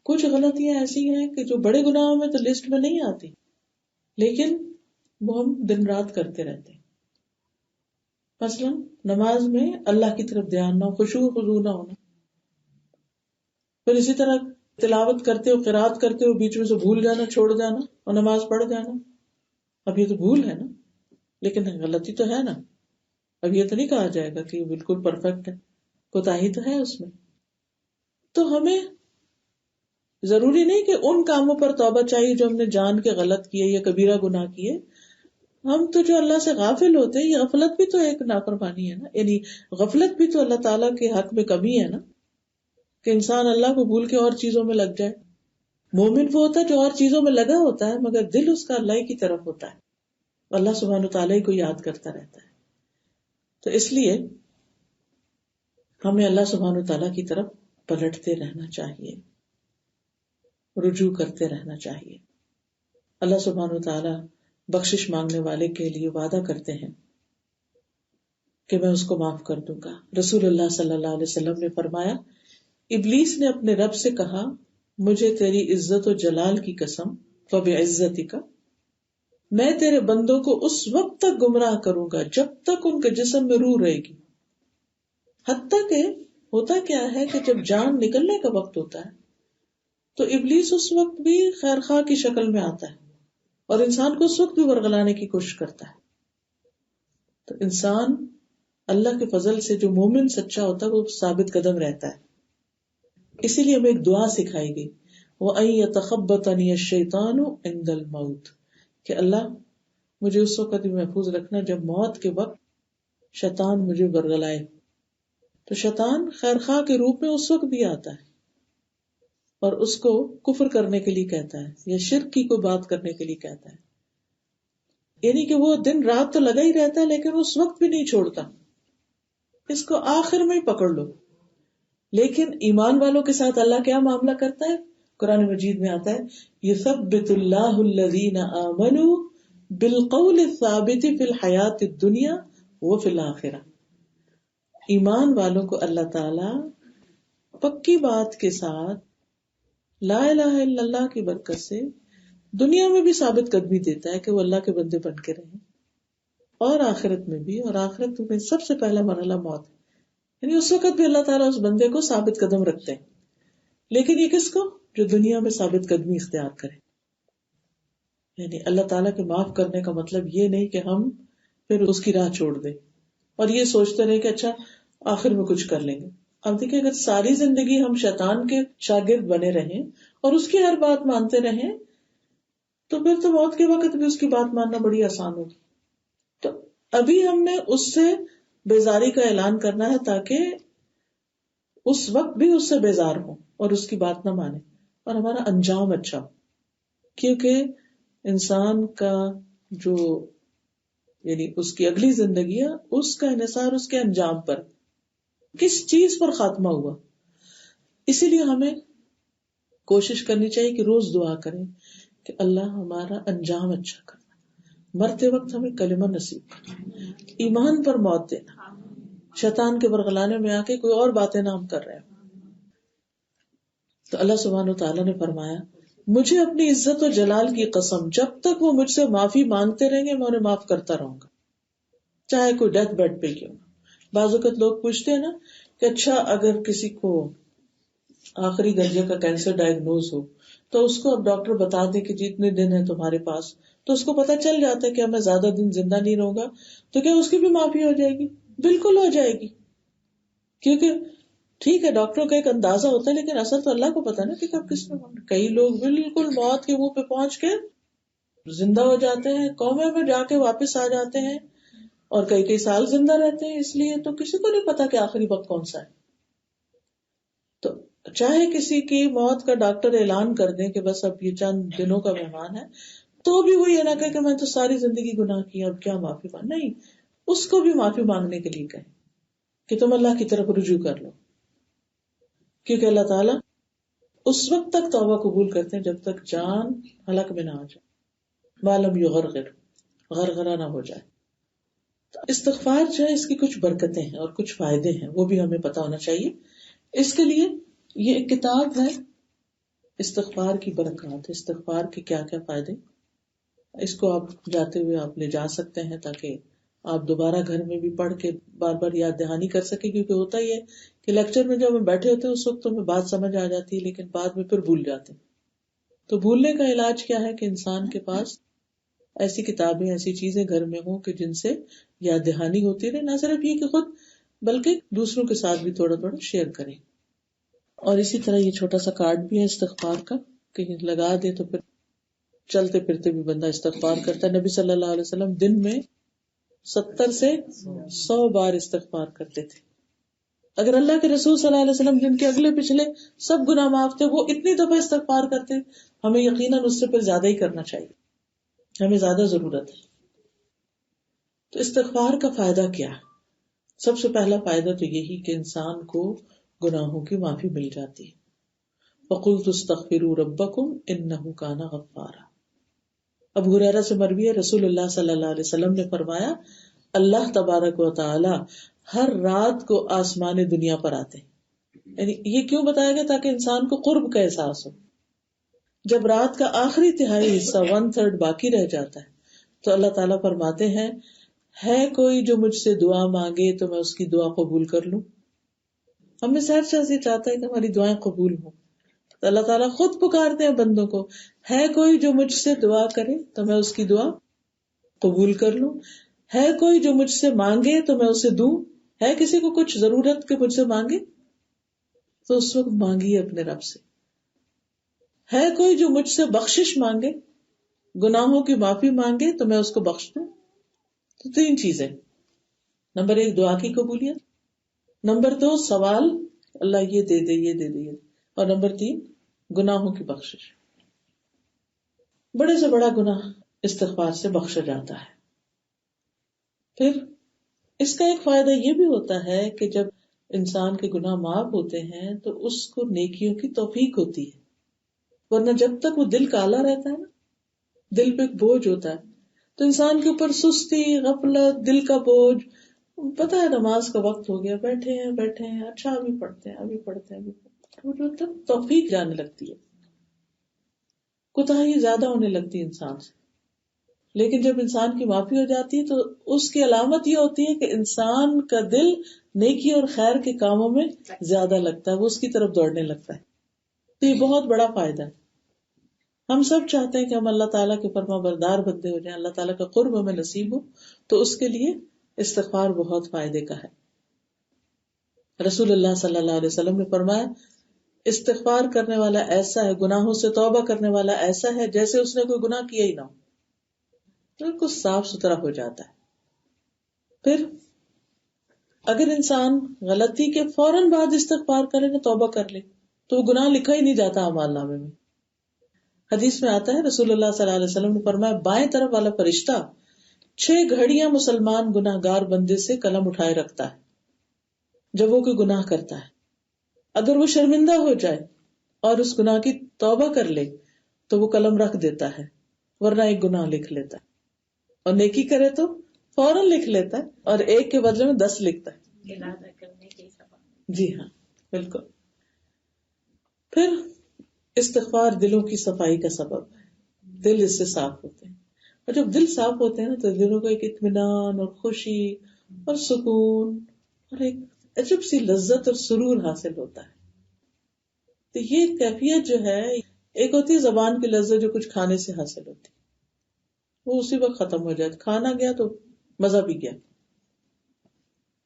کچھ غلطیاں ایسی ہیں کہ جو بڑے گناہوں میں تو لسٹ میں نہیں آتی، لیکن وہ ہم دن رات کرتے رہتے ہیں۔ مثلا نماز میں اللہ کی طرف دھیان نہ ہو، خشوع و خضوع نہ ہونا، پھر اسی طرح تلاوت کرتے ہو، قرات کرتے ہو، بیچ میں سے بھول جانا، چھوڑ جانا اور نماز پڑھ جانا۔ اب یہ تو بھول ہے نا، لیکن غلطی تو ہے نا، اب یہ تو نہیں کہا جائے گا کہ یہ بالکل پرفیکٹ ہے، کوتاہی تو ہے اس میں۔ تو ہمیں ضروری نہیں کہ ان کاموں پر توبہ چاہیے جو ہم نے جان کے غلط کیے یا کبیرہ گناہ کیے، ہم تو جو اللہ سے غافل ہوتے ہیں، یہ غفلت بھی تو ایک نافرمانی ہے نا، یعنی غفلت بھی تو اللہ تعالیٰ کے حق میں کمی ہے نا، کہ انسان اللہ کو بھول کے اور چیزوں میں لگ جائے۔ مومن وہ ہوتا ہے جو اور چیزوں میں لگا ہوتا ہے مگر دل اس کا اللہ کی طرف ہوتا ہے، اللہ سبحانہ تعالیٰ کو یاد کرتا رہتا ہے۔ تو اس لیے ہمیں اللہ سبحانہ تعالیٰ کی طرف پلٹتے رہنا چاہیے، رجوع کرتے رہنا چاہیے۔ اللہ سبحانہ تعالیٰ بخشش مانگنے والے کے لیے وعدہ کرتے ہیں کہ میں اس کو معاف کر دوں گا۔ رسول اللہ صلی اللہ علیہ وسلم نے فرمایا، ابلیس نے اپنے رب سے کہا، مجھے تیری عزت و جلال کی قسم، فبعزتک، میں تیرے بندوں کو اس وقت تک گمراہ کروں گا جب تک ان کے جسم میں روح رہے گی۔ حتیٰ کہ ہوتا کیا ہے کہ جب جان نکلنے کا وقت ہوتا ہے تو ابلیس اس وقت بھی خیر خواہ کی شکل میں آتا ہے اور انسان کو اس وقت بھی ورغلانے کی کوشش کرتا ہے۔ تو انسان اللہ کے فضل سے جو مومن سچا ہوتا ہے وہ ثابت قدم رہتا ہے۔ اسی لیے ہمیں ایک دعا سکھائی گئی، وَأَن يَتَخَبَّطَنِيَ الشَّيْطَانُ عِندَ الْمَوْتِ، کہ اللہ مجھے اس وقت بھی محفوظ رکھنا جب موت کے وقت شیطان مجھے ورغلائے۔ تو شیطان خیر خواہ کے روپ میں اس وقت بھی آتا ہے اور اس کو کفر کرنے کے لیے کہتا ہے یا شرک کی کوئی بات کرنے کے لیے کہتا ہے، یعنی کہ وہ دن رات تو لگا ہی رہتا ہے لیکن اس وقت بھی نہیں چھوڑتا، اس کو آخر میں ہی پکڑ لو۔ لیکن ایمان والوں کے ساتھ اللہ کیا معاملہ کرتا ہے؟ قرآن مجید میں آتا ہے، یثبت اللہ الذین آمنوا بالقول الثابت فی الحیات الدنیا وفی الآخرہ، ایمان والوں کو اللہ تعالی پکی بات کے ساتھ لا الہ الا اللہ کی برکت سے دنیا میں بھی ثابت قدمی دیتا ہے کہ وہ اللہ کے بندے بن کے رہیں، اور آخرت میں بھی، اور آخرت میں سب سے پہلا مرحلہ موت ہے، یعنی اس وقت بھی اللہ تعالیٰ اس بندے کو ثابت قدم رکھتے ہیں۔ لیکن یہ کس کو؟ جو دنیا میں ثابت قدمی اختیار کرے۔ یعنی اللہ تعالیٰ کے معاف کرنے کا مطلب یہ نہیں کہ ہم پھر اس کی راہ چھوڑ دیں اور یہ سوچتے رہے کہ اچھا آخر میں کچھ کر لیں گے۔ اب دیکھیں، اگر ساری زندگی ہم شیطان کے شاگرد بنے رہیں اور اس کی ہر بات مانتے رہیں تو پھر تو موت کے وقت بھی اس کی بات ماننا بڑی آسان ہوگی۔ تو ابھی ہم نے اس سے بیزاری کا اعلان کرنا ہے تاکہ اس وقت بھی اس سے بیزار ہوں اور اس کی بات نہ مانے، اور ہمارا انجام اچھا ہو. کیونکہ انسان کا جو یعنی اس کی اگلی زندگی ہے، اس کا انحصار اس کے انجام پر، کس چیز پر خاتمہ ہوا. اسی لیے ہمیں کوشش کرنی چاہیے کہ روز دعا کریں کہ اللہ ہمارا انجام اچھا کرنا، مرتے وقت ہمیں کلمہ نصیب کرنا، ایمان پر موت دینا، شیطان کے برگلانے میں آ کے کوئی اور باتیں نہ ہم کر رہے ہیں. تو اللہ سبحانہ و تعالیٰ نے فرمایا مجھے اپنی عزت و جلال کی قسم جب تک وہ مجھ سے معافی مانگتے رہیں گے میں انہیں معاف کرتا رہوں گا، چاہے کوئی ڈیتھ بیڈ پہ کیوں. بعض اوقات لوگ پوچھتے ہیں نا کہ اچھا اگر کسی کو آخری درجے کا کینسر ڈائگنوز ہو تو اس کو اب ڈاکٹر بتا دے کہ جتنے دن ہے تمہارے پاس، تو اس کو پتا چل جاتا ہے کہ اب میں زیادہ دن زندہ نہیں رہوں گا، تو کیا اس کی بھی معافی ہو جائے گی؟ بالکل ہو جائے گی. کیونکہ ٹھیک ہے ڈاکٹروں کا ایک اندازہ ہوتا ہے، لیکن اصل تو اللہ کو پتا نا کہ کب کس میں ہونا. کئی لوگ بالکل موت کے منہ پہ پہنچ کے زندہ ہو جاتے ہیں، کومے میں جا کے واپس آ جاتے ہیں، اور کئی کئی سال زندہ رہتے ہیں. اس لیے تو کسی کو نہیں پتا کہ آخری وقت کون سا ہے. تو چاہے کسی کی موت کا ڈاکٹر اعلان کر دیں کہ بس اب یہ چند دنوں کا مہمان ہے، تو بھی وہ یہ نہ کہے کہ میں تو ساری زندگی گناہ کیا اب کیا معافی مانگ. نہیں، اس کو بھی معافی مانگنے کے لیے کہیں کہ تم اللہ کی طرف رجوع کر لو، کیونکہ اللہ تعالیٰ اس وقت تک توبہ قبول کرتے ہیں جب تک جان حلق میں نہ آ جائے، معلوم یغرغر، غرغرہ نہ ہو جائے. تو استغفار جو ہے اس کی کچھ برکتیں ہیں اور کچھ فائدے ہیں، وہ بھی ہمیں پتا ہونا چاہیے. اس کے لیے یہ ایک کتاب ہے استغفار کی برکات، استغفار کے کیا کیا فائدے. اس کو آپ جاتے ہوئے آپ لے جا سکتے ہیں تاکہ آپ دوبارہ گھر میں بھی پڑھ کے بار بار یاد دہانی کر سکیں. کیونکہ ہوتا ہی ہے کہ لیکچر میں جب ہم بیٹھے ہوتے ہیں اس وقت تو ہمیں بات سمجھ آ جاتی ہے، لیکن بعد میں پھر بھول جاتے ہیں. تو بھولنے کا علاج کیا ہے کہ انسان کے پاس ایسی کتابیں، ایسی چیزیں گھر میں ہوں کہ جن سے یاد دہانی ہوتی رہے. نہ صرف یہ کہ خود بلکہ دوسروں کے ساتھ بھی تھوڑا تھوڑا شیئر کریں. اور اسی طرح یہ چھوٹا سا کارڈ بھی ہے استغفار کا، کہیں لگا دے تو پھر چلتے پھرتے بھی بندہ استغفار کرتا ہے. نبی صلی اللہ علیہ وسلم دن میں 70 سے 100 بار استغفار کرتے تھے. اگر اللہ کے رسول صلی اللہ علیہ وسلم جن کے اگلے پچھلے سب گناہ معاف تھے وہ اتنی دفعہ استغفار کرتے، ہمیں یقیناً اس سے پھر زیادہ ہی کرنا چاہیے، ہمیں زیادہ ضرورت ہے. تو استغفار کا فائدہ کیا ہے؟ سب سے پہلا فائدہ تو یہی کہ انسان کو گناہوں کی معافی مل جاتی ہے. وَقُلْتُ اسْتَغْفِرُوا رَبَّكُمْ إِنَّهُ كَانَ غَفَّارًا. ابو ہریرہ سے مروی ہے رسول اللہ صلی اللہ علیہ وسلم نے فرمایا اللہ تبارک و تعالی ہر رات کو آسمان دنیا پر آتے ہیں. یعنی یہ کیوں بتایا گیا؟ تاکہ انسان کو قرب کا احساس ہو. جب رات کا آخری تہائی حصہ 1/3 باقی رہ جاتا ہے تو اللہ تعالیٰ فرماتے ہیں ہے کوئی جو مجھ سے دعا مانگے تو میں اس کی دعا قبول کر لوں. ہمیں ہر شخص یہ چاہتا ہے کہ ہماری دعائیں قبول ہوں. تو اللہ تعالیٰ خود پکارتے ہیں بندوں کو، ہے کوئی جو مجھ سے دعا کرے تو میں اس کی دعا قبول کر لوں، ہے کوئی جو مجھ سے مانگے تو میں اسے دوں. ہے کسی کو کچھ ضرورت کہ مجھ سے مانگے تو اس وقت مانگیے اپنے رب سے. ہے کوئی جو مجھ سے بخشش مانگے، گناہوں کی معافی مانگے تو میں اس کو بخش دوں. تو 3 چیزیں، نمبر 1 دعا کی قبولیت، نمبر 2 سوال اللہ یہ دے دے یہ دے دے، اور نمبر 3 گناہوں کی بخشش. بڑے سے بڑا گناہ استغفار سے بخشا جاتا ہے. پھر اس کا ایک فائدہ یہ بھی ہوتا ہے کہ جب انسان کے گناہ معاف ہوتے ہیں تو اس کو نیکیوں کی توفیق ہوتی ہے. ورنہ جب تک وہ دل کالا رہتا ہے نا، دل پہ ایک بوجھ ہوتا ہے تو انسان کے اوپر سستی، غفلت، دل کا بوجھ، پتہ ہے نماز کا وقت ہو گیا، بیٹھے ہیں اچھا ابھی پڑھتے ہیں وہ جو تک توفیق جانے لگتی ہے، کوتاہی زیادہ ہونے لگتی ہے انسان سے. لیکن جب انسان کی معافی ہو جاتی ہے تو اس کی علامت یہ ہوتی ہے کہ انسان کا دل نیکی اور خیر کے کاموں میں زیادہ لگتا ہے، وہ اس کی طرف دوڑنے لگتا ہے. تو یہ بہت بڑا فائدہ ہے. ہم سب چاہتے ہیں کہ ہم اللہ تعالیٰ کے فرما بردار بندے ہو جائیں، اللہ تعالیٰ کا قرب ہمیں نصیب ہو، تو اس کے لیے استغفار بہت فائدے کا ہے. رسول اللہ صلی اللہ علیہ وسلم نے فرمایا استغفار کرنے والا ایسا ہے، گناہوں سے توبہ کرنے والا ایسا ہے جیسے اس نے کوئی گناہ کیا ہی نہ ہو. بالکل صاف ستھرا ہو جاتا ہے. پھر اگر انسان غلطی کے فوراً بعد استغفار کرے نا، توبہ کر لے، تو وہ گناہ لکھا ہی نہیں جاتا اعمال نامے میں. حدیث میں آتا ہے رسول اللہ صلی اللہ علیہ وسلم نے فرمایا بائیں طرف والا فرشتہ 6 گھڑیاں مسلمان گناہ گار بندے سے قلم اٹھائے رکھتا ہے جب وہ کوئی گناہ کرتا ہے. اگر وہ شرمندہ ہو جائے اور اس گناہ کی توبہ کر لے تو وہ قلم رکھ دیتا ہے، ورنہ ایک گناہ لکھ لیتا ہے. اور نیکی کرے تو فوراً لکھ لیتا ہے، اور ایک کے بدلے میں 10 لکھتا ہے. جی ہاں بالکل. پھر استغفار دلوں کی صفائی کا سبب ہے. دل اس سے صاف ہوتے ہیں، اور جب دل صاف ہوتے ہیں نا تو دلوں کو ایک اطمینان اور خوشی اور سکون اور ایک عجب سی لذت اور سرور حاصل ہوتا ہے. تو یہ کیفیت جو ہے، ایک ہوتی ہے زبان کی لذت جو کچھ کھانے سے حاصل ہوتی، وہ اسی وقت ختم ہو جاتی، کھانا گیا تو مزہ بھی گیا.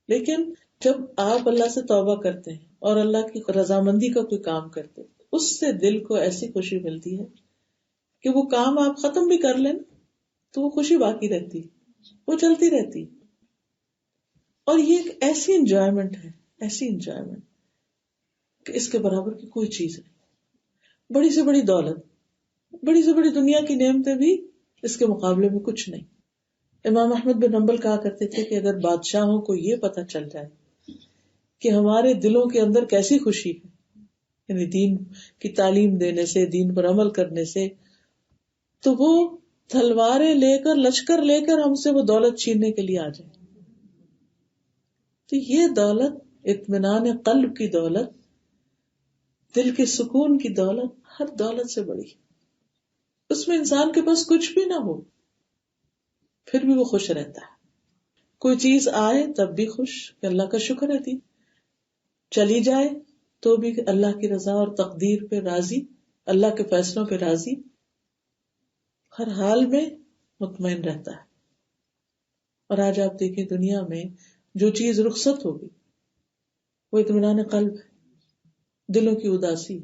لیکن جب آپ اللہ سے توبہ کرتے ہیں اور اللہ کی رضامندی کا کوئی کام کرتے ہیں، اس سے دل کو ایسی خوشی ملتی ہے کہ وہ کام آپ ختم بھی کر لیں تو وہ خوشی باقی رہتی، وہ چلتی رہتی. اور یہ ایک ایسی انجوائمنٹ ہے، ایسی انجوائمنٹ کہ اس کے برابر کی کوئی چیز نہیں. بڑی سے بڑی دولت، بڑی سے بڑی دنیا کی نعمتیں بھی اس کے مقابلے میں کچھ نہیں. امام احمد بن حنبل کہا کرتے تھے کہ اگر بادشاہوں کو یہ پتہ چل جائے کہ ہمارے دلوں کے اندر کیسی خوشی ہے، یعنی دین کی تعلیم دینے سے، دین پر عمل کرنے سے، تو وہ تلواریں لے کر، لشکر لے کر ہم سے وہ دولت چھیننے کے لیے آ جائے. تو یہ دولت، اطمینان قلب کی دولت، دل کے سکون کی دولت، ہر دولت سے بڑی. اس میں انسان کے پاس کچھ بھی نہ ہو پھر بھی وہ خوش رہتا ہے. کوئی چیز آئے تب بھی خوش کہ اللہ کا شکر ہے، دی چلی جائے تو بھی اللہ کی رضا اور تقدیر پہ راضی، اللہ کے فیصلوں پہ راضی، ہر حال میں مطمئن رہتا ہے. اور آج آپ دیکھیں دنیا میں جو چیز رخصت ہوگی وہ اطمینان قلب ہے. دلوں کی اداسی،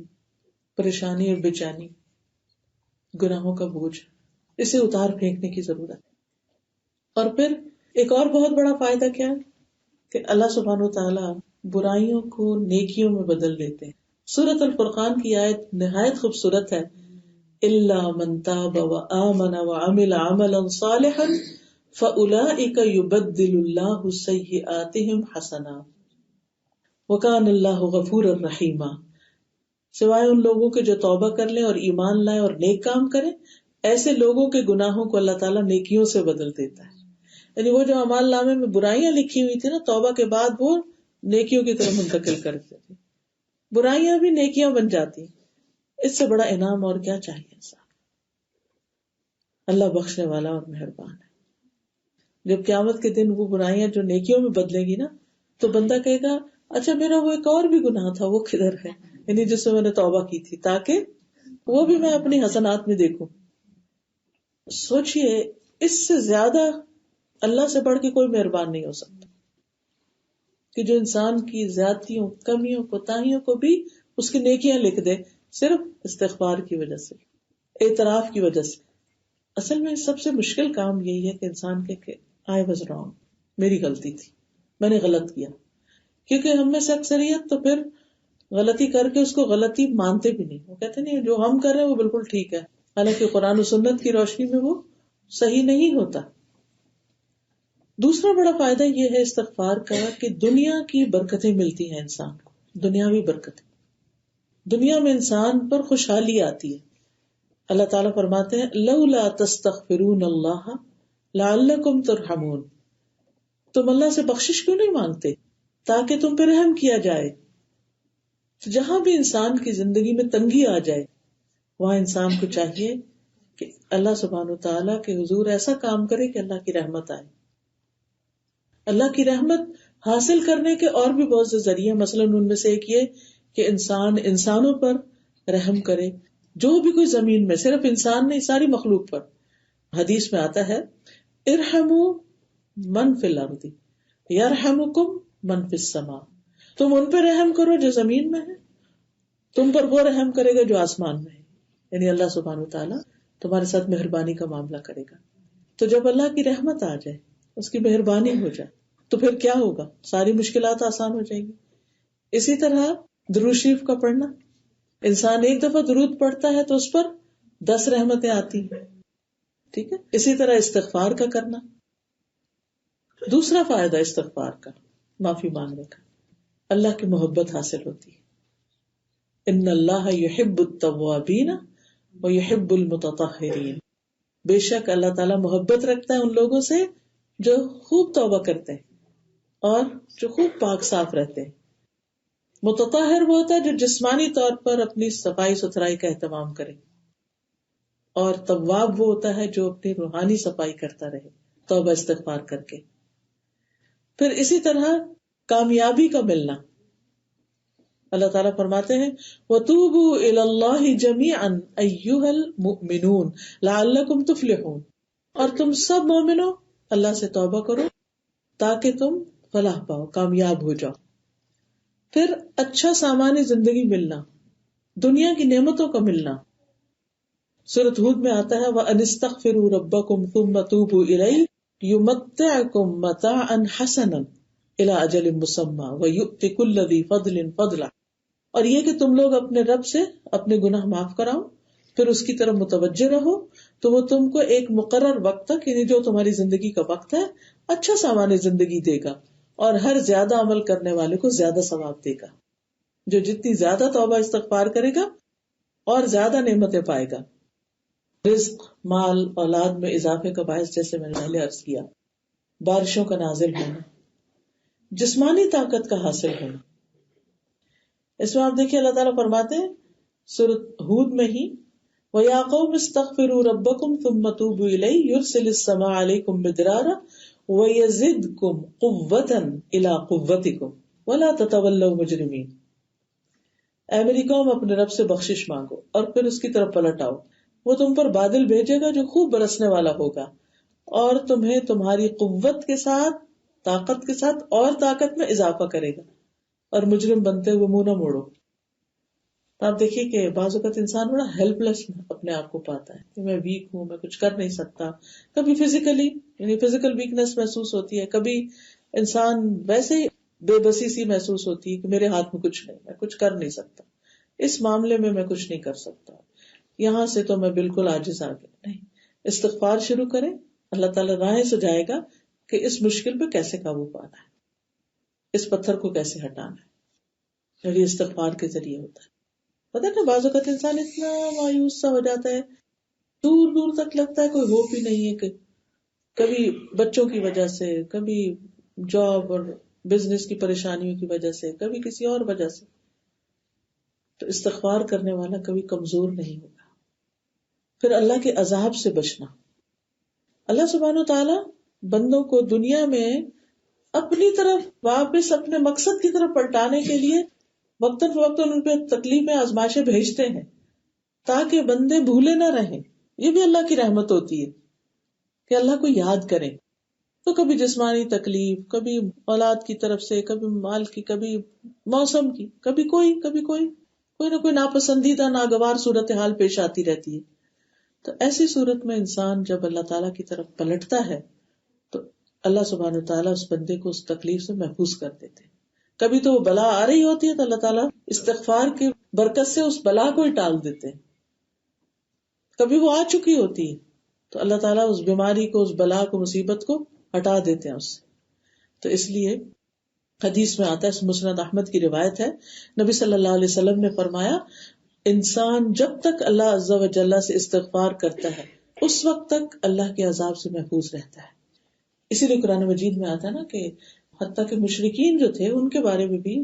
پریشانی اور بے چینی، گناہوں کا بوجھ، اسے اتار پھینکنے کی ضرورت ہے. اور پھر ایک اور بہت بڑا فائدہ کیا ہے کہ اللہ سبحانہ وتعالی برائیوں کو نیکیوں میں بدل دیتے ہیں. سورۃ الفرقان کی آیت نہایت خوبصورت ہے، الا من تاب وآمن وعمل عملا صالحا فاولئک یبدل اللہ سیئاتہم حسنات وکان اللہ غفورا رحیما. سوائے ان لوگوں کے جو توبہ کر لیں اور ایمان لائیں اور نیک کام کریں، ایسے لوگوں کے گناہوں کو اللہ تعالیٰ نیکیوں سے بدل دیتا ہے. یعنی وہ جو اعمال نامے میں برائیاں لکھی ہوئی تھی نا، توبہ کے بعد وہ نیکیوں کی طرف منتقل کر دیتے، برائیاں بھی نیکیاں بن جاتی. اس سے بڑا انعام اور کیا چاہیے انسان. اللہ بخشنے والا اور مہربان ہے. جب قیامت کے دن وہ برائیاں جو نیکیوں میں بدلے گی نا، تو بندہ کہے گا اچھا میرا وہ ایک اور بھی گناہ تھا، وہ کدھر ہے، یعنی جس میں نے توبہ کی تھی، تاکہ وہ بھی میں اپنی حسنات میں دیکھوں. سوچئے اس سے زیادہ اللہ سے بڑھ کے کوئی مہربان نہیں ہو سکتا کہ جو انسان کی زیادتیوں، کمیوں، کوتاہیوں کو بھی اس کی نیکیاں لکھ دے، صرف استغفار کی وجہ سے، اعتراف کی وجہ سے. اصل میں سب سے مشکل کام یہی ہے کہ انسان کہ I was wrong، میری غلطی تھی، میں نے غلط کیا. کیونکہ ہم میں سے اکثریت تو پھر غلطی کر کے اس کو غلطی مانتے بھی نہیں. وہ کہتے نہیں جو ہم کر رہے ہیں وہ بالکل ٹھیک ہے، حالانکہ قرآن و سنت کی روشنی میں وہ صحیح نہیں ہوتا. دوسرا بڑا فائدہ یہ ہے استغفار کا کہ دنیا کی برکتیں ملتی ہیں انسان کو، دنیاوی برکتیں. دنیا میں انسان پر خوشحالی آتی ہے. اللہ تعالیٰ فرماتے ہیں لولا تستغفرون اللہ لعلکم ترحمون، تم اللہ سے بخشش کیوں نہیں مانگتے تاکہ تم پہ رحم کیا جائے. جہاں بھی انسان کی زندگی میں تنگی آ جائے وہاں انسان کو چاہیے کہ اللہ سبحانہ وتعالیٰ کے حضور ایسا کام کرے کہ اللہ کی رحمت آئے. اللہ کی رحمت حاصل کرنے کے اور بھی بہت سے ذریعے، مثلاً ان میں سے ایک یہ کہ انسان انسانوں پر رحم کرے، جو بھی کوئی زمین میں، صرف انسان نہیں ساری مخلوق پر. حدیث میں آتا ہے ارحموا من فی الارض یرحمکم من فی السماء، تم ان پہ رحم کرو جو زمین میں ہے، تم پر وہ رحم کرے گا جو آسمان میں ہے. یعنی اللہ سبحانہ وتعالیٰ تمہارے ساتھ مہربانی کا معاملہ کرے گا. تو جب اللہ کی رحمت آ جائے، اس کی مہربانی ہو جائے، تو پھر کیا ہوگا؟ ساری مشکلات آسان ہو جائیں گی. اسی طرح درود شریف کا پڑھنا، انسان ایک دفعہ درود پڑھتا ہے تو اس پر 10 رحمتیں آتی ہیں. ٹھیک ہے. اسی طرح استغفار کا کرنا. دوسرا فائدہ استغفار کا، معافی مانگنے کا، اللہ کی محبت حاصل ہوتی ہے. ان اللہ یحب التوابین ویحب المتطہرین. بے شک اللہ تعالیٰ محبت رکھتا ہے ان لوگوں سے جو خوب توبہ کرتے ہیں اور جو خوب پاک صاف رہتے ہیں. متطہر وہ ہوتا ہے جو جسمانی طور پر اپنی صفائی ستھرائی کا اہتمام کرے، اور تواب وہ ہوتا ہے جو اپنی روحانی صفائی کرتا رہے توبہ استغفار کر کے. پھر اسی طرح کامیابی کا ملنا. اللہ تعالیٰ فرماتے ہیں وَتُوبُوا إِلَى اللَّهِ جَمِيعًا أَيُّهَا الْمُؤْمِنُونَ لَعَلَّكُمْ تُفْلِحُونَ. اور تم سب مومنو اللہ سے توبہ کرو تاکہ تم فلاح پاؤ، کامیاب ہو جاؤ. پھر اچھا سامان زندگی ملنا، دنیا کی نعمتوں کا ملنا. سورۃ ہود میں آتا ہے وَأَنِ اسْتَغْفِرُوا رَبَّكُمْ ثُمَّ تُوبُوا إِلَيْهِ يُمَتِّعْكُمْ مَتَاعًا حَسَنًا إِلَىٰ أَجَلٍ مُّسَمًّى وَيُؤْتِ كُلَّ ذِي فَضْلٍ فَضْلَهُ. اور یہ کہ تم لوگ اپنے رب سے اپنے گناہ معاف کراؤ، پھر اس کی طرف متوجہ رہو تو وہ تم کو ایک مقرر وقت تک، یعنی جو تمہاری زندگی کا وقت ہے، اچھا سامان زندگی دے گا، اور ہر زیادہ عمل کرنے والے کو زیادہ ثواب دے گا. جو جتنی زیادہ توبہ استغفار کرے گا اور زیادہ نعمتیں پائے گا. رزق، مال، اولاد میں اضافے کا باعث، جیسے میں نے پہلے عرض کیا، بارشوں کا نازل ہونا، جسمانی طاقت کا حاصل ہونا. اس میں آپ دیکھیے اللہ تعالیٰ فرماتے ہیں سورۃ ہود میں ہی وَيَا قَوْمِ اسْتَغْفِرُوا رَبَّكُمْ ثُمَّ تُوبُوا إِلَيْهِ يُرْسِلِ السَّمَاءَ عَلَيْكُمْ مِدْرَارًا وَيَزِدْكُمْ قُوَّةً إِلَىٰ قُوَّتِكُمْ وَلَا تَتَوَلَّوْا مُجْرِمِينَ. اے میری قوم اپنے رب سے بخشش مانگو اور پھر اس کی طرف پلٹ آؤ، وہ تم پر بادل بھیجے گا جو خوب برسنے والا ہوگا، اور تمہیں تمہاری قوت کے ساتھ، طاقت کے ساتھ اور طاقت میں اضافہ کرے گا، اور مجرم بنتے ہوئے منہ نہ موڑو. آپ دیکھیے کہ بعض اوقات انسان بڑا ہیلپ لیس اپنے آپ کو پاتا ہے کہ میں ویک ہوں، میں کچھ کر نہیں سکتا. کبھی فزیکلی، یعنی فزیکل ویکنس محسوس ہوتی ہے، کبھی انسان ویسے ہی بے بسی سی محسوس ہوتی ہے کہ میرے ہاتھ میں کچھ نہیں، میں کچھ کر نہیں سکتا، اس معاملے میں کچھ نہیں کر سکتا، یہاں سے تو میں بالکل عاجز آ گیا. نہیں، استغفار شروع کریں، اللہ تعالیٰ راہیں سجائے گا کہ اس مشکل پہ کیسے قابو پانا ہے، اس پتھر کو کیسے ہٹانا ہے، اور یہ استغفار کے ذریعے ہوتا ہے. پتہ نا بعض اوقات انسان اتنا مایوس سا ہو جاتا ہے، دور دور تک لگتا ہے کوئی ہوپ ہی نہیں ہے، کہ کبھی بچوں کی وجہ سے، کبھی جاب اور بزنس کی پریشانیوں کی وجہ سے، کبھی کسی اور وجہ سے. تو استغفار کرنے والا کبھی کمزور نہیں ہوگا. پھر اللہ کے عذاب سے بچنا. اللہ سبحانہ و تعالیٰ بندوں کو دنیا میں اپنی طرف واپس اپنے مقصد کی طرف پلٹانے کے لیے وقتاً فوقتاً ان پہ تکلیفیں، آزمائشیں بھیجتے ہیں تاکہ بندے بھولے نہ رہیں. یہ بھی اللہ کی رحمت ہوتی ہے کہ اللہ کو یاد کریں. تو کبھی جسمانی تکلیف، کبھی اولاد کی طرف سے، کبھی مال کی، کبھی موسم کی، کبھی کوئی نہ کوئی ناپسندیدہ ناگوار صورتحال پیش آتی رہتی ہے. تو ایسی صورت میں انسان جب اللہ تعالیٰ کی طرف پلٹتا ہے تو اللہ سبحانہ وتعالیٰ اس بندے کو اس تکلیف سے محفوظ کر دیتے ہیں. کبھی تو وہ بلا آ رہی ہوتی ہے تو اللہ تعالیٰ استغفار کی برکت سے اس بلا کو ہی ٹال دیتے ہیں. کبھی وہ آ چکی ہوتی ہے تو اللہ تعالیٰ اس بیماری کو، اس بلا کو، مصیبت کو ہٹا دیتے ہیں اس سے. تو اس لیے حدیث میں آتا ہے، مسند احمد کی روایت ہے، نبی صلی اللہ علیہ وسلم نے فرمایا انسان جب تک اللہ عز و جل سے استغفار کرتا ہے اس وقت تک اللہ کے عذاب سے محفوظ رہتا ہے. اسی لیے قرآن مجید میں آتا ہے نا کہ حتیٰ کہ مشرکین جو تھے ان کے بارے میں بھی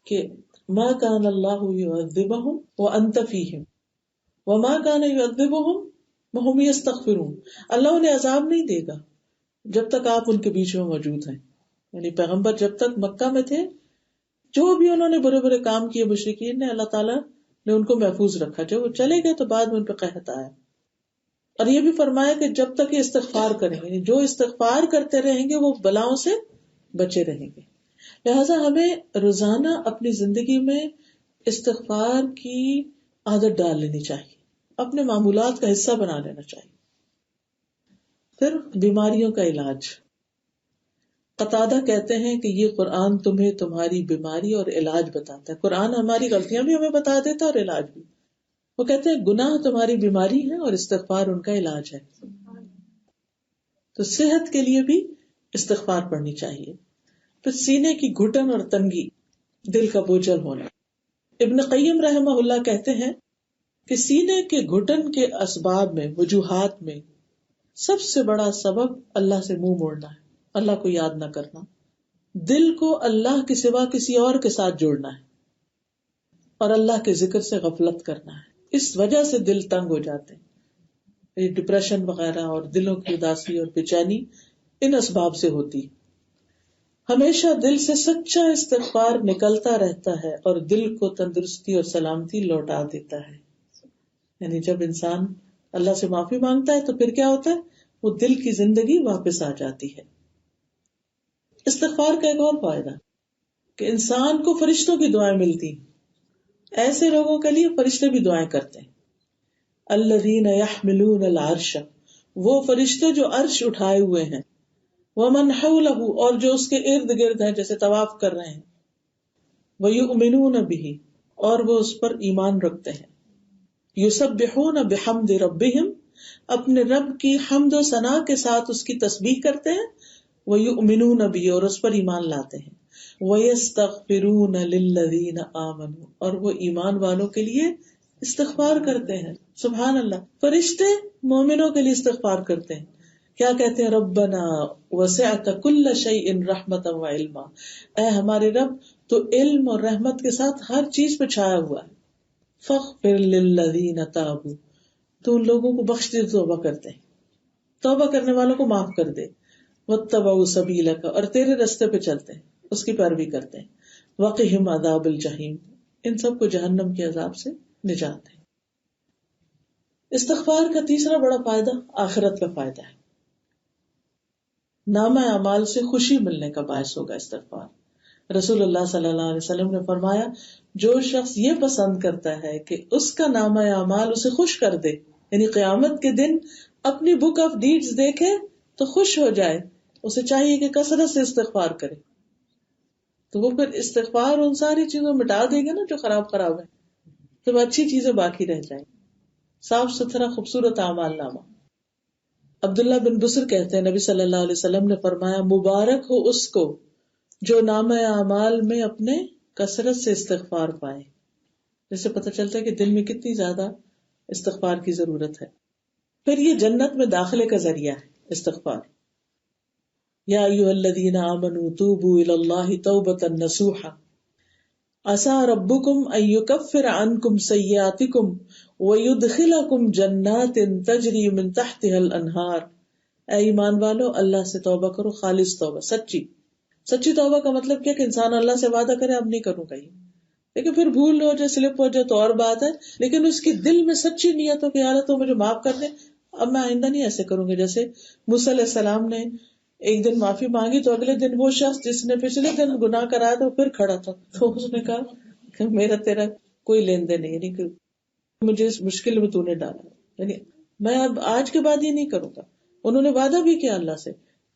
کہ ما کان اللہ یعذبہم وانت فیہم وما کان یعذبہم وہم یستغفرون. اللہ انہیں عذاب نہیں دے گا جب تک آپ ان کے بیچ میں موجود ہیں. یعنی پیغمبر جب تک مکہ میں تھے، جو بھی انہوں نے برے برے کام کیے مشرکین نے، اللہ تعالیٰ نے ان کو محفوظ رکھا. جب وہ چلے گئے تو بعد میں ان پہ قحط آیا. اور یہ بھی فرمایا کہ جب تک یہ استغفار کریں گے، جو استغفار کرتے رہیں گے وہ بلاؤں سے بچے رہیں گے. لہٰذا ہمیں روزانہ اپنی زندگی میں استغفار کی عادت ڈال لینی چاہیے، اپنے معمولات کا حصہ بنا لینا چاہیے. پھر بیماریوں کا علاج. قتادہ کہتے ہیں کہ یہ قرآن تمہیں تمہاری بیماری اور علاج بتاتا ہے. قرآن ہماری غلطیاں بھی ہمیں بتا دیتا ہے اور علاج بھی. وہ کہتے ہیں گناہ تمہاری بیماری ہے اور استغفار ان کا علاج ہے. تو صحت کے لیے بھی استغفار پڑھنی چاہیے. پھر سینے کی گھٹن اور تنگی، دل کا بوجھل ہونا. ابن قیم رحمہ اللہ کہتے ہیں کہ سینے کے گھٹن کے اسباب میں، وجوہات میں سب سے بڑا سبب اللہ سے منہ موڑنا ہے، اللہ کو یاد نہ کرنا. دل کو اللہ کے سوا کسی اور کے ساتھ جوڑنا ہے اور اللہ کے ذکر سے غفلت کرنا ہے. اس وجہ سے دل تنگ ہو جاتے ہیں. ڈپریشن وغیرہ اور دلوں کی اداسی اور بے چینی ان اسباب سے ہوتی. ہمیشہ دل سے سچا استغفار نکلتا رہتا ہے اور دل کو تندرستی اور سلامتی لوٹا دیتا ہے. یعنی جب انسان اللہ سے معافی مانگتا ہے تو پھر کیا ہوتا ہے؟ وہ دل کی زندگی واپس آ جاتی ہے. استغفار کا ایک اور فائدہ کہ انسان کو فرشتوں کی دعائیں ملتی. ایسے لوگوں کے لیے فرشتے بھی دعائیں کرتے ہیں. الذین یحملون العرش، وہ فرشتے جو عرش اٹھائے ہوئے ہیں. ومن حولہ، اور جو اس کے ارد گرد ہیں جیسے طواف کر رہے ہیں. ویؤمنون بہ، اور وہ اس پر ایمان رکھتے ہیں. یسبحون بحمد ربہم، اپنے رب کی حمد و ثنا کے ساتھ اس کی تسبیح کرتے ہیں. ویؤمنون بہ، اور اس پر ایمان لاتے ہیں. ویستغفرون للذین آمنوا، اور وہ ایمان والوں کے لیے استغفار کرتے ہیں. سبحان اللہ، فرشتے مومنوں کے لیے استغفار کرتے ہیں. کیا کہتے ہیں؟ ربنا وسعت کل شیء رحمتا وعلما، اے ہمارے رب تو علم اور رحمت کے ساتھ ہر چیز پہ چھایا ہوا ہے. فاغفر للذین تابوا، تو ان لوگوں کو بخش دے توبہ کرتے ہیں، توبہ کرنے والوں کو معاف کر دے. واتبعوا سبیلک، اور تیرے رستے پہ چلتے ہیں، اس کی پیروی کرتے ہیں. وقہم عذاب الجحیم، ان سب کو جہنم کے عذاب سے نجات ہے. استغفار کا تیسرا بڑا فائدہ آخرت کا فائدہ ہے. نامہ اعمال سے خوشی ملنے کا باعث ہوگا استغفار. رسول اللہ صلی اللہ علیہ وسلم نے فرمایا، جو شخص یہ پسند کرتا ہے کہ اس کا نامہ اعمال اسے خوش کر دے، یعنی قیامت کے دن اپنی بک آف ڈیڈز دیکھے تو خوش ہو جائے، اسے چاہیے کہ کثرت سے استغفار کرے. تو وہ پھر استغفار ان ساری چیزوں مٹا دے گا نا جو خراب ہے، تو اچھی چیزیں باقی رہ جائیں. صاف ستھرا خوبصورت اعمال نامہ. عبداللہ بن بسر کہتے ہیں نبی صلی اللہ علیہ وسلم نے فرمایا، مبارک ہو اس کو جو نامہ اعمال میں اپنے کثرت سے استغفار پائے. جس سے پتہ چلتا ہے کہ دل میں کتنی زیادہ استغفار کی ضرورت ہے. پھر یہ جنت میں داخلے کا ذریعہ ہے استغفار. یا ایھا الذین آمنوا توبوا الی اللہ توبۃ نصوحا عسیٰ ربکم ان یکفر عنکم سیئاتکم ویدخلکم جنات تجری من تحتها الانہار. اے ایمان والو، اللہ سے توبہ کرو، خالص توبہ، سچی توبہ کا مطلب کیا کہ انسان اللہ سے وعدہ کرے اب نہیں کروں گا یہ، لیکن پھر بھول ہو جائے، سلپ ہو جائے تو اور بات ہے، لیکن اس کی دل میں سچی نیت ہو کہ اللہ تو مجھے معاف کر دے، اب میں آئندہ نہیں ایسے کروں گا. جیسے موسیٰ علیہ السلام نے ایک دن معافی مانگی تو اگلے دن وہ شخص جس نے پچھلے دن گناہ کرایا تھا وہ پھر کھڑا تھا، تو اس نے کہا کہ میرا تیرا کوئی لین دین نہیں، یعنی کہ مجھے اس مشکل میں تو نے ڈالا، یعنی میں اب آج کے بعد یہ نہیں کروں گا. انہوں نے وعدہ بھی کیا اللہ سے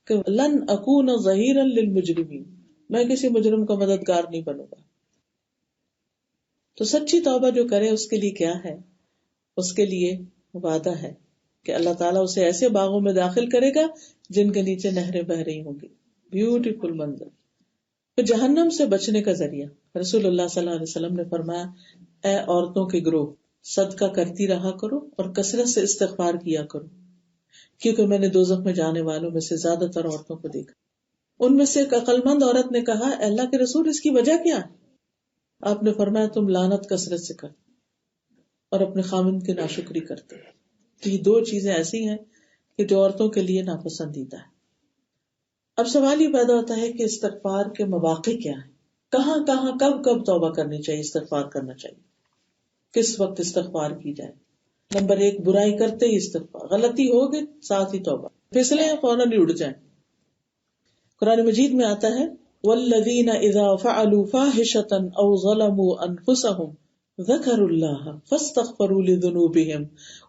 کہ لن اکون ظہیرا للمجرمین، میں کسی مجرم کا مددگار نہیں بنوں گا. تو سچی توبہ جو کرے اس کے لیے کیا ہے؟ اس کے لیے وعدہ ہے کہ اللہ تعالیٰ اسے ایسے باغوں میں داخل کرے گا جن کے نیچے نہریں بہ رہی ہوں گی. بیوٹیفل منظر. پھر جہنم سے بچنے کا ذریعہ. رسول اللہ صلی اللہ علیہ وسلم نے فرمایا، اے عورتوں کے گروہ، صدقہ کرتی رہا کرو اور کثرت سے استغفار کیا کرو، کیونکہ میں نے دوزخ میں جانے والوں میں سے زیادہ تر عورتوں کو دیکھا. ان میں سے ایک عقل مند عورت نے کہا، اے اللہ کے رسول، اس کی وجہ کیا ہے؟ آپ نے فرمایا، تم لعنت کثرت سے کرتے اور اپنے خامند کی ناشکری کرتے. تو یہ دو چیزیں ایسی ہیں کہ جو عورتوں کے لیے ناپسندیدہ ہے. اب سوال یہ پیدا ہوتا ہے کہ استغفار کے مواقع کیا ہیں؟ کہاں کب توبہ کرنی چاہیے، استغفار کرنا چاہیے، کس وقت استغفار کی جائے؟ نمبر 1، برائی کرتے ہی استغفار، غلطی ہوگی ساتھ ہی توبہ، پھسلیں فوراً ہی اڑ جائیں. قرآن مجید میں آتا ہے، والذین اذا فعلوا فاحشۃ او ظلموا انفسهم ذکروا اللہ فاستغفروا لذنوبہم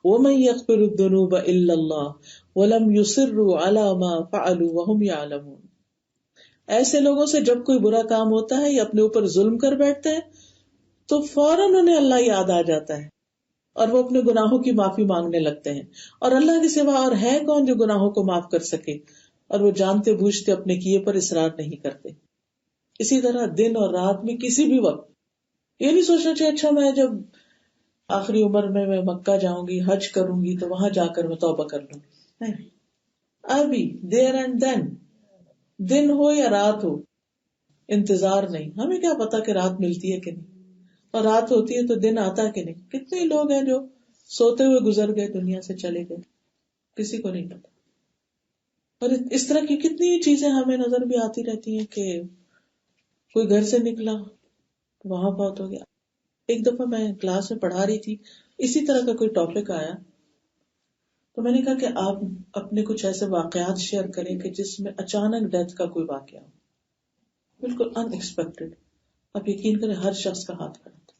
ومن یغفر الذنوب الا اللہ ولم یصروا علی ما فعلوا وهم یعلمون. ایسے لوگوں سے جب کوئی برا کام ہوتا ہے یا اپنے اوپر ظلم کر بیٹھتے ہیں تو فوراً انہیں اللہ یاد آ جاتا ہے اور وہ اپنے گناہوں کی معافی مانگنے لگتے ہیں. اور اللہ کے سوا اور ہے کون جو گناہوں کو معاف کر سکے، اور وہ جانتے بوجھتے اپنے کیے پر اصرار نہیں کرتے. اسی طرح دن اور رات میں کسی بھی وقت یہ نہیں سوچنا چاہیے اچھا میں جب آخری عمر میں مکہ جاؤں گی، حج کروں گی تو وہاں جا کر میں توبہ کر لوں. نہیں، ابھی دیر اینڈ دین، دن ہو یا رات ہو، انتظار نہیں. ہمیں کیا پتا کہ رات ملتی ہے کہ نہیں، اور رات ہوتی ہے تو دن آتا ہے کہ نہیں. کتنے لوگ ہیں جو سوتے ہوئے گزر گئے، دنیا سے چلے گئے، کسی کو نہیں پتا. اور اس طرح کی کتنی چیزیں ہمیں نظر بھی آتی رہتی ہیں کہ کوئی گھر سے نکلا وہاں بہت ہو گیا. ایک دفعہ میں کلاس میں پڑھا رہی تھی، اسی طرح کا کوئی ٹاپک آیا تو میں نے کہا کہ آپ اپنے کچھ ایسے واقعات شیئر کریں کہ جس میں اچانک ڈیتھ کا کوئی واقعہ ہو، بالکل ان ایکسپیکٹڈ. آپ یقین کریں ہر شخص کا ہاتھ کھڑا تھا.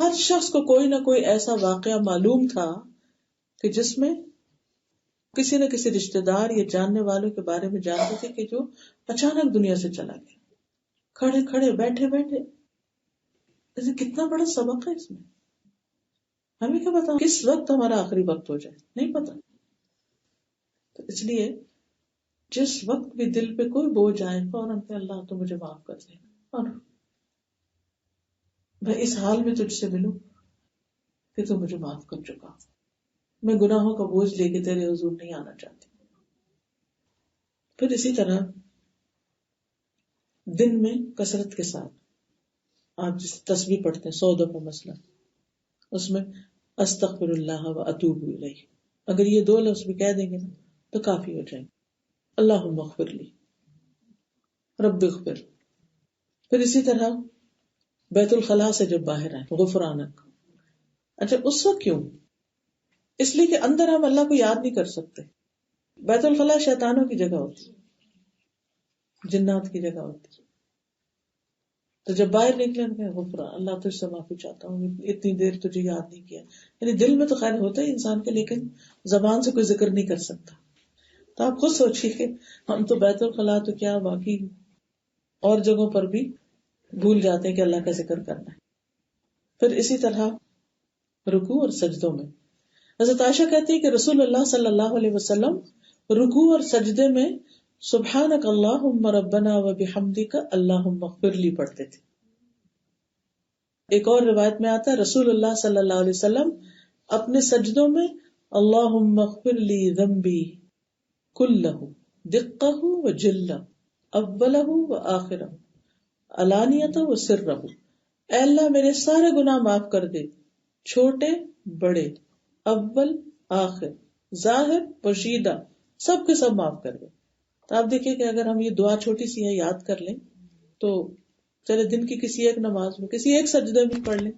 ہر شخص کو کوئی نہ کوئی ایسا واقعہ معلوم تھا کہ جس میں کسی نہ کسی رشتے دار یا جاننے والوں کے بارے میں جانتے تھے کہ جو اچانک دنیا سے چلا گیا. کھڑے کھڑے بیٹھے بیٹھے، ایسے کتنا بڑا سبق ہے اس میں. ہمیں کیا پتا کس وقت ہمارا آخری وقت ہو جائے، نہیں پتا. تو اس لیے جس وقت بھی دل پہ کوئی بوجھ آئے فوراً کہ اللہ تو مجھے معاف کر دے، اور میں اس حال میں تجھ سے ملوں کہ تو مجھے معاف کر چکا، میں گناہوں کا بوجھ لے کے تیرے حضور نہیں آنا چاہتی. پھر اسی طرح دن میں کثرت کے ساتھ آپ جس تسبیح پڑھتے ہیں 100 دفعہ مثلا، اس میں استغفر اللہ و اتوب الیہ، اگر یہ 2 لفظ بھی کہہ دیں گے نا تو کافی ہو جائیں. اللہم اغفر لی، رب اغفر. پھر اسی طرح بیت الخلاء سے جب باہر آئے غفرانک. اچھا اس وقت کیوں؟ اس لیے کہ اندر ہم اللہ کو یاد نہیں کر سکتے. بیت الخلاء شیطانوں کی جگہ ہوتی، جنات کی جگہ ہوتی. تو جب باہر نکلے غفران، اللہ تجھ سے معافی چاہتا ہوں، اتنی دیر تجھے یاد نہیں کیا. یعنی دل میں تو خیر ہوتا ہی انسان کے، لیکن زبان سے کوئی ذکر نہیں کر سکتا. تو آپ خود سوچیے کہ ہم تو بیت الخلاء تو کیا باقی اور جگہوں پر بھی بھول جاتے ہیں کہ اللہ کا ذکر کرنا ہے. پھر اسی طرح رکوع اور سجدوں میں حضرت عائشہ کہتی ہے کہ رسول اللہ صلی اللہ علیہ وسلم رکوع اور سجدے میں سبحانک اللہم ربنا و بحمدک اللہم اغفر لی پڑھتے تھے. ایک اور روایت میں آتا ہے رسول اللہ صلی اللہ علیہ وسلم اپنے سجدوں میں اللہم اغفر لی ذنبی کلہ دقہ و جلہ اولہ و آخرہ علانیتہ و سرہ. اے اللہ میرے سارے گناہ معاف کر دے، چھوٹے بڑے، اول آخر، ظاہر پوشیدہ، سب کے سب معاف کر دے. تو آپ دیکھیں کہ اگر ہم یہ دعا چھوٹی سی ہے یاد کر لیں تو چلے دن کی کسی ایک نماز میں کسی ایک سجدے میں پڑھ لیں،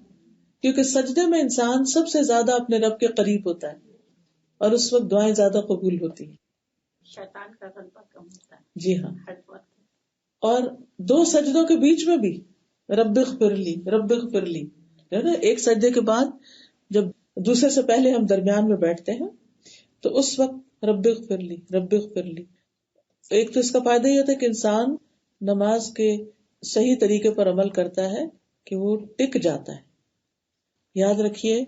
کیونکہ سجدے میں انسان سب سے زیادہ اپنے رب کے قریب ہوتا ہے اور اس وقت دعائیں زیادہ قبول ہوتی ہیں، شیطان کا غلبہ کم ہوتا ہے. جی ہاں. اور 2 سجدوں کے بیچ میں بھی رب اغفر لی رب اغفر لی ہے نا. ایک سجدے کے بعد جب دوسرے سے پہلے ہم درمیان میں بیٹھتے ہیں تو اس وقت رب اغفر لی رب اغفر لی. ایک تو اس کا فائدہ یہ ہوتا ہے کہ انسان نماز کے صحیح طریقے پر عمل کرتا ہے کہ وہ ٹک جاتا ہے. یاد رکھیے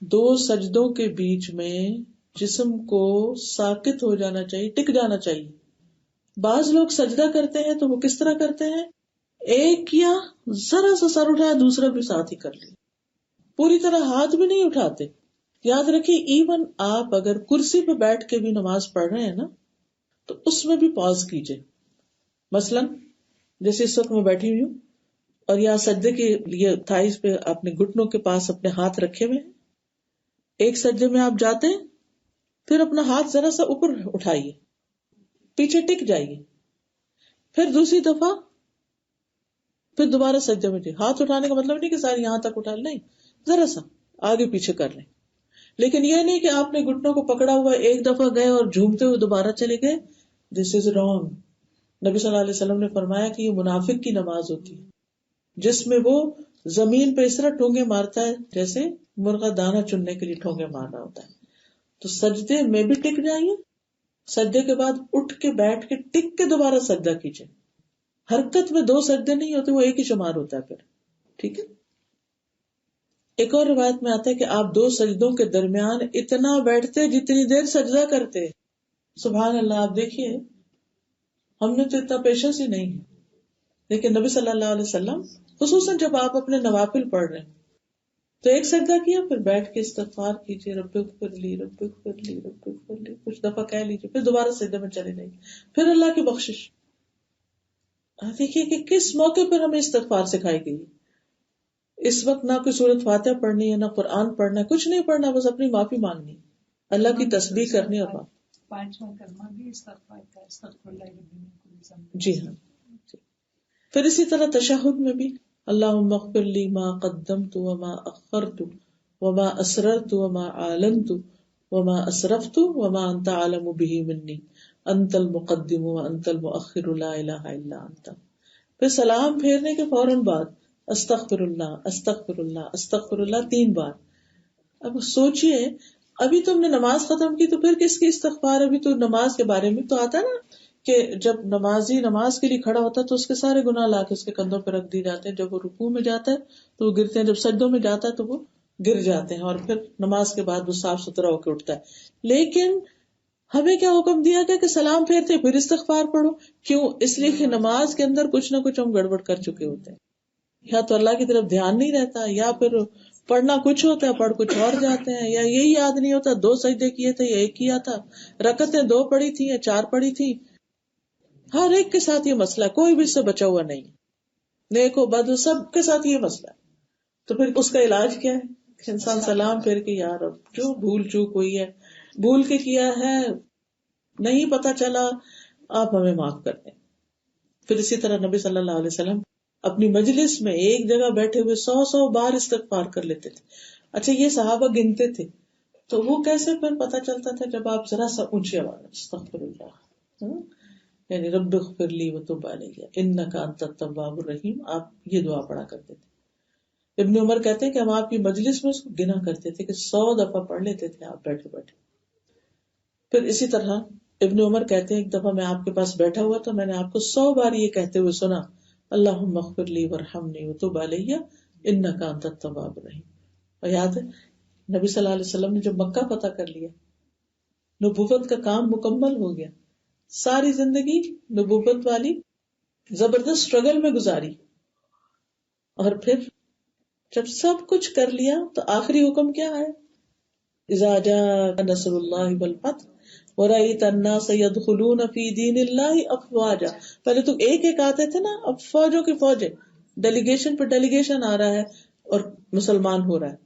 2 سجدوں کے بیچ میں جسم کو ساکت ہو جانا چاہیے، ٹک جانا چاہیے. بعض لوگ سجدہ کرتے ہیں تو وہ کس طرح کرتے ہیں، ایک کیا ذرا سا سر اٹھایا دوسرا بھی ساتھ ہی کر لیا، پوری طرح ہاتھ بھی نہیں اٹھاتے. یاد رکھیے ایون آپ اگر کرسی پہ بیٹھ کے بھی نماز پڑھ رہے ہیں نا تو اس میں بھی پاز کیجئے. مثلا جیسے اس وقت میں بیٹھی ہوئی ہوں اور یہاں سجدے کے لیے تھائز پہ اپنے گھٹنوں کے پاس اپنے ہاتھ رکھے ہوئے ہیں. ایک سجدے میں آپ جاتے ہیں پھر اپنا ہاتھ ذرا سا اوپر اٹھائیے، پیچھے ٹک جائیے، پھر دوسری دفعہ پھر دوبارہ سجدے میں ہاتھ اٹھانے کا مطلب نہیں کہ سارے یہاں تک اٹھا لیں، نہیں، ذرا سا آگے پیچھے کر لیں. لیکن یہ نہیں کہ آپ نے گھٹنوں کو پکڑا ہوا ایک دفعہ گئے اور جھومتے ہوئے دوبارہ چلے گئے. دس از رانگ. نبی صلی اللہ علیہ وسلم نے فرمایا کہ یہ منافق کی نماز ہوتی ہے جس میں وہ زمین پہ اس طرح ٹھونگے مارتا ہے جیسے مرغا دانا چننے کے لیے ٹھونگے مار رہا ہوتا ہے. تو سجدے میں بھی ٹک جائیے، سجدے کے بعد اٹھ کے بیٹھ کے ٹک کے دوبارہ سجدہ کیجیے. حرکت میں 2 سجدے نہیں ہوتے، وہ ایک ہی شمار ہوتا ہے پھر. ٹھیک ہے. ایک اور روایت میں آتا ہے کہ آپ 2 سجدوں کے درمیان اتنا بیٹھتے جتنی دیر سجدہ کرتے. سبحان اللہ. آپ دیکھیے ہم نے تو اتنا پیشنس ہی نہیں ہے، لیکن نبی صلی اللہ علیہ وسلم خصوصاً جب آپ اپنے نوافل پڑھ رہے ہیں تو ایک سجدہ کیا، پھر بیٹھ کے استغفار کیجیے، رب اغفر لی رب اغفر لی رب اغفر لی، کچھ دفعہ کہہ لیجیے، پھر دوبارہ سجدے میں چلے جائیے، پھر اللہ کی بخشش. دیکھیے کہ کس موقع پر ہمیں استغفار سکھائی گئی. اس وقت نہ کوئی سورۃ فاتحہ پڑھنی ہے، نہ قرآن پڑھنا ہے، کچھ نہیں پڑھنا، بس اپنی معافی مانگنی، اللہ کی تسبیح کرنی. اور 5واں کلمہ بھی استغفار کا، استغفر اللہ رب من کل ذنب. جی ہاں. پھر اسی طرح تشہد میں بھی اللہم اغفر لی ما قدمت وما اخرت وما اسررت وما اعلنت وما اسرفت وما انت عالم به منی انت المقدم وانت المؤخر لا الہ الا انت. پھر سلام پھیرنے کے فوراً بعد استغفر اللہ استغفر اللہ استغفر اللہ 3 بار. اب سوچئے ابھی تم نے نماز ختم کی تو پھر کس کی استغفار؟ ابھی تو نماز کے بارے میں تو آتا نا کہ جب نمازی نماز کے لیے کھڑا ہوتا ہے تو اس کے سارے گناہ لا کے اس کے کندھوں پہ رکھ دی جاتے ہیں. جب وہ رکوع میں جاتا ہے تو وہ گرتے ہیں، جب سجدوں میں جاتا ہے تو وہ گر جاتے ہیں، اور پھر نماز کے بعد وہ صاف ستھرا ہو کے اٹھتا ہے. لیکن ہمیں کیا حکم دیا گیا کہ سلام پھیرتے پھر استغفار پڑھو. کیوں؟ اس لیے کہ نماز کے اندر کچھ نہ کچھ ہم گڑبڑ کر چکے ہوتے ہیں، یا تو اللہ کی طرف دھیان نہیں رہتا، یا پھر پڑھنا کچھ ہوتا ہے پڑھ کچھ اور جاتے ہیں، یا یہی یاد نہیں ہوتا 2 سجدے کیے تھے یا 1 کیا تھا، رکعتیں 2 پڑھی تھی یا 4 پڑھی تھی. ہر ایک کے ساتھ یہ مسئلہ ہے، کوئی بھی اس سے بچا ہوا نہیں، نیک ہو بد ہو سب کے ساتھ یہ مسئلہ ہے. تو پھر اس کا علاج کیا ہے؟ انسان سلام پھر کے یار اب جو بھول چوک ہوئی ہے، بھول کے کیا ہے، نہیں پتا چلا، آپ ہمیں معاف کر دیں. پھر اسی طرح نبی صلی اللہ علیہ وسلم اپنی مجلس میں ایک جگہ بیٹھے ہوئے 100 بار استغفار کر لیتے تھے. اچھا یہ صحابہ گنتے تھے تو وہ کیسے پھر پتا چلتا تھا؟ جب آپ ذرا سا اونچی آواز استغفر اللہ، یعنی رب اغفر لی وتب علی انک انت التواب الرحیم، آپ یہ دعا پڑھا کرتے تھے. ابن عمر کہتے ہیں کہ ہم آپ کی مجلس میں اس کو گنا کرتے تھے کہ 100 دفعہ پڑھ لیتے تھے آپ بیٹھے بیٹھے. پھر اسی طرح ابن عمر کہتے ہیں ایک دفعہ میں آپ کے پاس بیٹھا ہوا تو میں نے آپ کو 100 بار یہ کہتے ہوئے سنا اللہم اغفر لی ورحمنی وتب علی انک انت التواب الرحیم. اور یاد ہے نبی صلی اللہ علیہ وسلم نے جب مکہ فتح کر لیا، نبوت کا کام مکمل ہو گیا، ساری زندگی نبوت والی زبردست اسٹرگل میں گزاری، اور پھر جب سب کچھ کر لیا تو آخری حکم کیا ہے؟ اذا جاء نصر اللہ والفتح ورأیت الناس يدخلون فی دین اللہ افواجا. پہلے تو ایک ایک آتے تھے نا، اب فوجوں کی فوجیں، ڈیلیگیشن پر ڈیلیگیشن آ رہا ہے اور مسلمان ہو رہا ہے.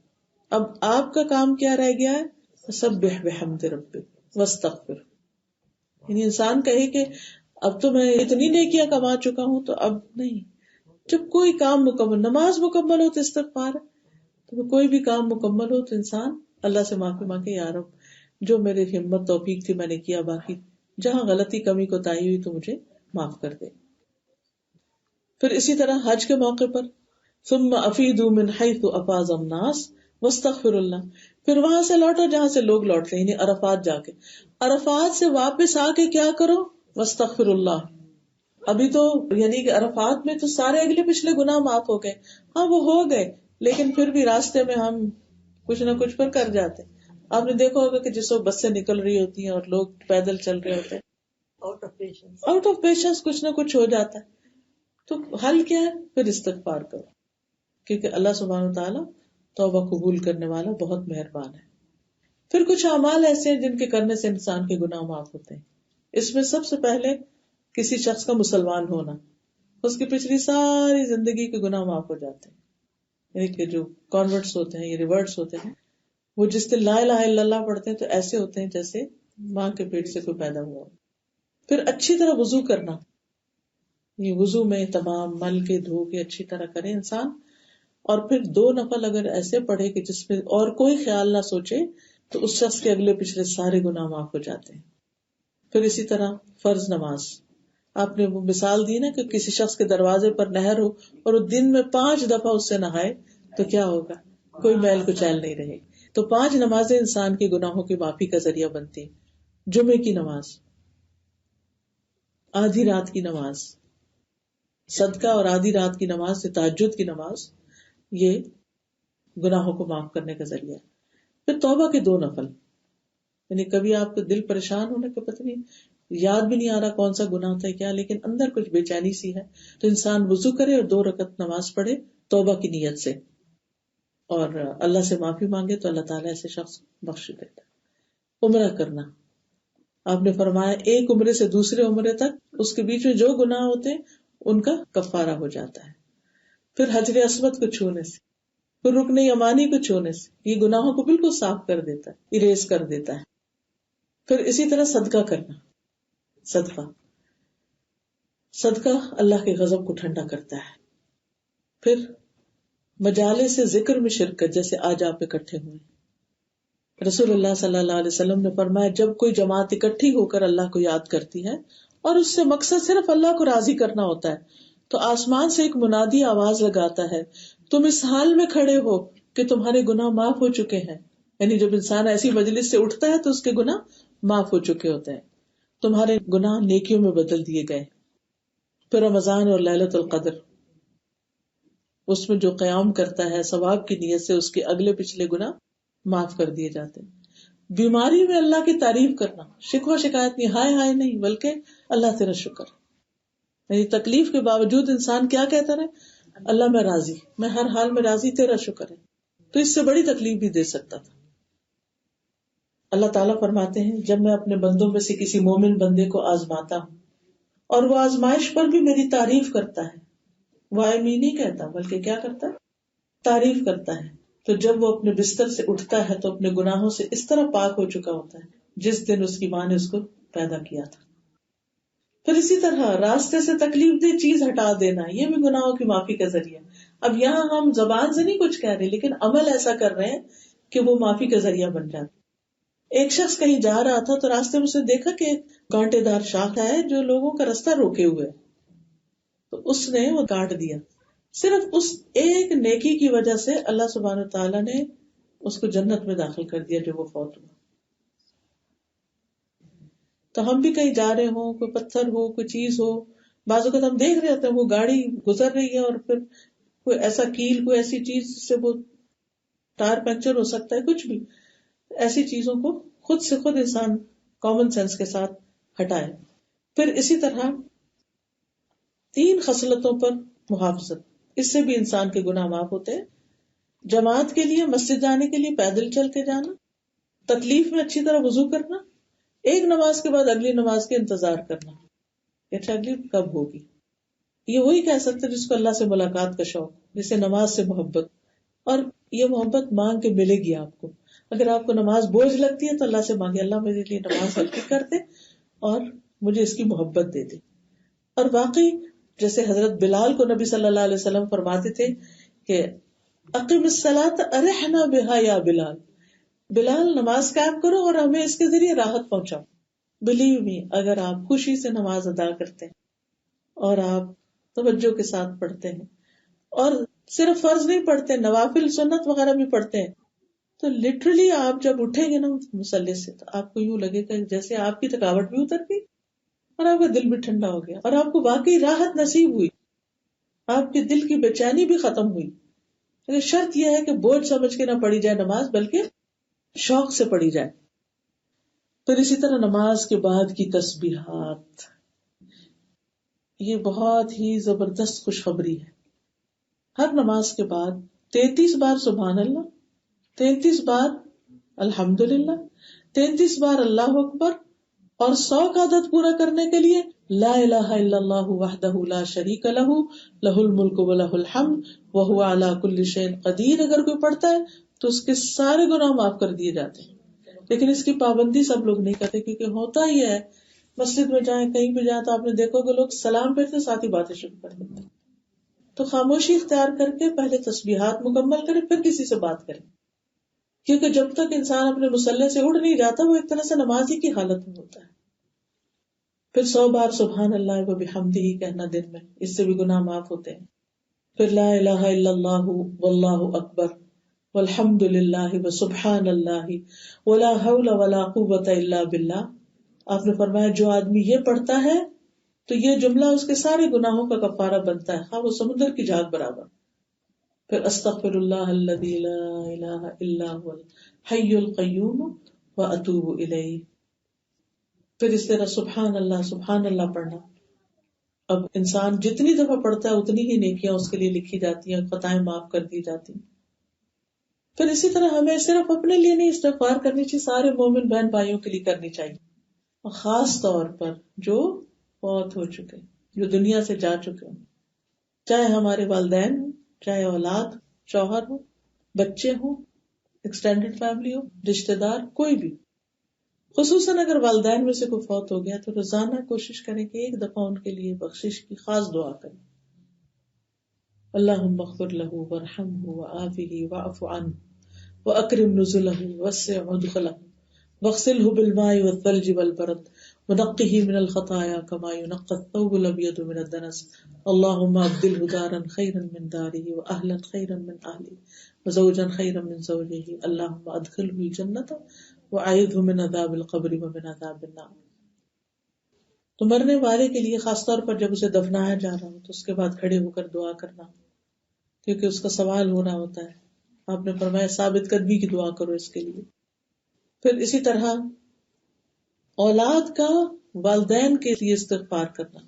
اب آپ کا کام کیا رہ گیا ہے؟ سبح بحمد ربک واستغفر. یعنی انسان کہے کہ اب تو میں اتنی نیکیاں کما چکا ہوں تو اب نہیں. جب کوئی کام مکمل، نماز مکمل ہو تو استغفار ہے، تو کوئی بھی کام مکمل ہو تو انسان اللہ سے معافی مانگے، یا رب جو میری ہمت توفیق تھی میں نے کیا، باقی جہاں غلطی کمی کوتاہی ہوئی تو مجھے معاف کر دے. پھر اسی طرح حج کے موقع پر ثم افیدوا من حیث افاض الناس واستغفر اللہ. پھر وہاں سے لوٹو جہاں سے لوگ لوٹتے ہیں، یعنی عرفات جا کے، عرفات سے واپس آ کے کیا کرو؟ واستغفر اللہ. ابھی تو یعنی کہ عرفات میں تو سارے اگلے پچھلے گناہ معاف ہو گئے، ہاں وہ ہو گئے، لیکن پھر بھی راستے میں ہم کچھ نہ کچھ پر کر جاتے. آپ نے دیکھا ہوگا کہ جس وقت بسیں نکل رہی ہوتی ہیں اور لوگ پیدل چل رہے ہوتے ہیں، آؤٹ آف پیشنس کچھ نہ کچھ ہو جاتا ہے. تو حل کیا ہے؟ پھر استغفار کرو، کیونکہ اللہ سبحانہ وتعالی توبہ قبول کرنے والا بہت مہربان ہے. پھر کچھ اعمال ایسے ہیں جن کے کرنے سے انسان کے گناہ معاف ہوتے ہیں. اس میں سب سے پہلے کسی شخص کا مسلمان ہونا، اس کی پچھلی ساری زندگی کے گناہ معاف ہو جاتے ہیں. یعنی کہ جو کانورٹس ہوتے ہیں، یہ ریورٹس ہوتے ہیں، وہ جس دن لا الہ الا اللہ پڑھتے ہیں تو ایسے ہوتے ہیں جیسے ماں کے پیٹ سے کوئی پیدا ہوا. پھر اچھی طرح وضو کرنا، یہ وضو میں تمام مل کے دھو کے اچھی طرح کرے انسان، اور پھر 2 نفل اگر ایسے پڑھے کہ جس میں اور کوئی خیال نہ سوچے تو اس شخص کے اگلے پچھلے سارے گناہ معاف ہو جاتے ہیں. پھر اسی طرح فرض نماز، آپ نے وہ مثال دی نا کہ کسی شخص کے دروازے پر نہر ہو اور وہ دن میں 5 دفعہ اس سے نہائے تو کیا ہوگا؟ کوئی میل کچیل نہیں رہے. تو 5 نمازیں انسان کے گناہوں کی معافی کا ذریعہ بنتی ہیں. جمعے کی نماز، آدھی رات کی نماز، صدقہ اور آدھی رات کی نماز، تہجد کی نماز، یہ گناہوں کو معاف کرنے کا ذریعہ ہے. پھر توبہ کے 2 نفل، یعنی کبھی آپ کو دل پریشان ہونے کا پتہ نہیں، یاد بھی نہیں آ رہا کون سا گناہ تھا کیا، لیکن اندر کچھ بے چینی سی ہے، تو انسان وضو کرے اور 2 رکعت نماز پڑھے توبہ کی نیت سے، اور اللہ سے معافی مانگے تو اللہ تعالیٰ ایسے شخص بخش دیتا ہے. عمرہ کرنا، آپ نے فرمایا ایک عمرے سے دوسرے عمرے تک اس کے بیچ میں جو گناہ ہوتے ہیں ان کا کفارہ ہو جاتا ہے. پھر حجر اسود کو چھونے سے، پھر رکن یمانی کو چھونے سے، یہ گناہوں کو بالکل صاف کر دیتا ہے، اریز کر دیتا ہے. پھر اسی طرح صدقہ کرنا، صدقہ اللہ کے غضب کو ٹھنڈا کرتا ہے. پھر مجالس ذکر میں شرکت، جیسے آج آپ اکٹھے ہوئے، رسول اللہ صلی اللہ علیہ وسلم نے فرمایا جب کوئی جماعت اکٹھی ہو کر اللہ کو یاد کرتی ہے اور اس سے مقصد صرف اللہ کو راضی کرنا ہوتا ہے تو آسمان سے ایک منادی آواز لگاتا ہے، تم اس حال میں کھڑے ہو کہ تمہارے گناہ معاف ہو چکے ہیں. یعنی جب انسان ایسی مجلس سے اٹھتا ہے تو اس کے گناہ معاف ہو چکے ہوتے ہیں، تمہارے گناہ نیکیوں میں بدل دیے گئے. پھر رمضان اور لیلۃ القدر، اس میں جو قیام کرتا ہے ثواب کی نیت سے اس کے اگلے پچھلے گناہ معاف کر دیے جاتے ہیں. بیماری میں اللہ کی تعریف کرنا، شکوہ شکایت نہیں، ہائے ہائے نہیں، بلکہ اللہ تیرا شکر. یعنی تکلیف کے باوجود انسان کیا کہتا رہے، اللہ میں راضی، میں ہر حال میں راضی، تیرا شکر ہے. تو اس سے بڑی تکلیف بھی دے سکتا تھا. اللہ تعالیٰ فرماتے ہیں جب میں اپنے بندوں میں سے کسی مومن بندے کو آزماتا ہوں اور وہ آزمائش پر بھی میری تعریف کرتا ہے، وائمی نہیں کہتا بلکہ کیا کرتا ہے، تعریف کرتا ہے، تو جب وہ اپنے بستر سے اٹھتا ہے تو اپنے گناہوں سے اس طرح پاک ہو چکا ہوتا ہے جس دن اس کی ماں نے اس کو پیدا کیا تھا. پھر اسی طرح راستے سے تکلیف دہ چیز ہٹا دینا، یہ بھی گناہوں کی معافی کا ذریعہ. اب یہاں ہم زبان سے نہیں کچھ کہہ رہے لیکن عمل ایسا کر رہے ہیں کہ وہ معافی کا ذریعہ بن جاتا. ایک شخص کہیں جا رہا تھا تو راستے میں اسے دیکھا کہ کانٹے دار شاخ ہے جو لوگوں کا رستہ روکے ہوئے، تو اس نے وہ کاٹ دیا. صرف اس ایک نیکی کی وجہ سے اللہ سبحانہ و تعالیٰ نے اس کو جنت میں داخل کر دیا جو وہ فوت ہوا. تو ہم بھی کہیں جا رہے ہوں، کوئی پتھر ہو، کوئی چیز ہو، بعض اوقات ہم دیکھ رہے ہوتے ہیں وہ گاڑی گزر رہی ہے اور پھر کوئی ایسا کیل، کوئی ایسی چیز سے وہ ٹائر پنکچر ہو سکتا ہے، کچھ بھی ایسی چیزوں کو خود سے خود انسان کامن سینس کے ساتھ ہٹائے. پھر اسی طرح 3 خصلتوں پر محافظت، اس سے بھی انسان کے گناہ معاف ہوتے ہیں. جماعت کے لیے، مسجد جانے کے لیے پیدل چل کے جانا، تکلیف میں اچھی طرح وضو کرنا، ایک نماز کے بعد اگلی نماز کے انتظار کرنا، اچھا اگلی کب ہوگی. یہ وہی کہہ سکتے جس کو اللہ سے ملاقات کا شوق، جسے نماز سے محبت، اور یہ محبت مانگ کے ملے گی آپ کو. اگر آپ کو نماز بوجھ لگتی ہے تو اللہ سے مانگے، اللہ میرے لیے نماز ہلکی کر دے اور مجھے اس کی محبت دے دے. اور واقعی جیسے حضرت بلال کو نبی صلی اللہ علیہ وسلم فرماتے تھے کہ اقم الصلاۃ ارحنا بہا یا بلال، بلال نماز قائم کرو اور ہمیں اس کے ذریعے راحت پہنچاؤ. بلیو می، اگر آپ خوشی سے نماز ادا کرتے ہیں اور آپ توجہ کے ساتھ پڑھتے ہیں اور صرف فرض نہیں پڑھتے، نوافل سنت وغیرہ بھی پڑھتے ہیں، تو لٹرلی آپ جب اٹھیں گے نا مصلی سے تو آپ کو یوں لگے گا جیسے آپ کی تھکاوٹ بھی اتر گئی اور آپ کا دل بھی ٹھنڈا ہو گیا اور آپ کو واقعی راحت نصیب ہوئی، آپ کے دل کی بے چینی بھی ختم ہوئی. لیکن شرط یہ ہے کہ بوجھ سمجھ کے نہ پڑھی جائے نماز، بلکہ شوق سے پڑھی جائے. پھر اسی طرح نماز کے بعد کی تسبیحات، یہ بہت ہی زبردست خوشخبری ہے. ہر نماز کے بعد 33 بار سبحان اللہ، 33 بار الحمدللہ، 33 بار اللہ اکبر، اور 100 کا عدد پورا کرنے کے لیے لا الہ الا اللہ وحدہ لا شریک لہ لہ الملک ولہ الحمد وہو علی کل شیء قدیر اگر کوئی پڑھتا ہے تو اس کے سارے گناہ معاف کر دیے جاتے ہیں. لیکن اس کی پابندی سب لوگ نہیں کرتے، کیونکہ ہوتا ہی ہے مسجد میں جائیں کہیں بھی جائیں تو آپ نے دیکھو کہ لوگ سلام پھرتے ساتھ ہی باتیں شروع کر دیتے ہیں. تو خاموشی اختیار کر کے پہلے تسبیحات مکمل کرے پھر کسی سے بات کرے، کیونکہ جب تک انسان اپنے مصلی سے اٹھ نہیں جاتا وہ ایک طرح سے نمازی کی حالت میں ہوتا ہے. پھر 100 بار سبحان اللہ و بحمدہ کہنا دن میں، اس سے بھی گناہ معاف ہوتے ہیں. پھر لا الہ الا اللہ واللہ اکبر والحمد للہ وسبحان اللہ ولا حول ولا قوۃ الا باللہ. آپ نے فرمایا جو آدمی یہ پڑھتا ہے تو یہ جملہ اس کے سارے گناہوں کا کفارہ بنتا ہے، خواہ وہ سمندر کی جھاگ برابر. پھر استغفر اللہ الذی لا الہ الا هو الحی القیوم واتوب الیہ. پھر اس طرح سبحان اللہ پڑھنا. اب انسان جتنی دفعہ پڑھتا ہے اتنی ہی نیکیاں اس کے لیے لکھی جاتی ہیں، خطائیں معاف کر دی جاتی ہیں. پھر اسی طرح ہمیں صرف اپنے لیے نہیں استغفار کرنی چاہیے، سارے مومن بہن بھائیوں کے لیے کرنی چاہیے، اور خاص طور پر جو فوت ہو چکے، جو دنیا سے جا چکے ہوں، چاہے ہمارے والدین ہوں، چاہے اولاد، شوہر ہو، بچے ہوں، ایکسٹینڈڈ فیملی ہو، رشتے دار، کوئی بھی. خصوصاً اگر والدین میں سے کوئی فوت ہو گیا تو روزانہ کوشش کریں کہ ایک دفعہ ان کے لیے بخشش کی خاص دعا کریں. اللہم اغفر لہ وارحمہ وعافہ واعف عنہ واکرم نزلہ ووسع مدخلہ واغسلہ بالماء والثلج والبرد ونقہ من الخطایا کما ینقی الثوب الابیض من الدنس. اللہم ابدلہ دارا خیرا من دارہ واہلا خیرا من اہلہ وزوجا خیرا من زوجہ. اللہم ادخلہ الجنۃ وأعذہ من عذاب القبر ومن عذاب النار. تو مرنے والے کے لیے خاص طور پر جب اسے دفنایا جا رہا ہو تو اس کے بعد کھڑے ہو کر دعا کرنا، کیونکہ اس کا سوال ہو رہا ہوتا ہے. آپ نے فرمایا ثابت قدمی کی دعا کرو اس کے لیے. پھر اسی طرح اولاد کا والدین کے لیے استغفار کرنا.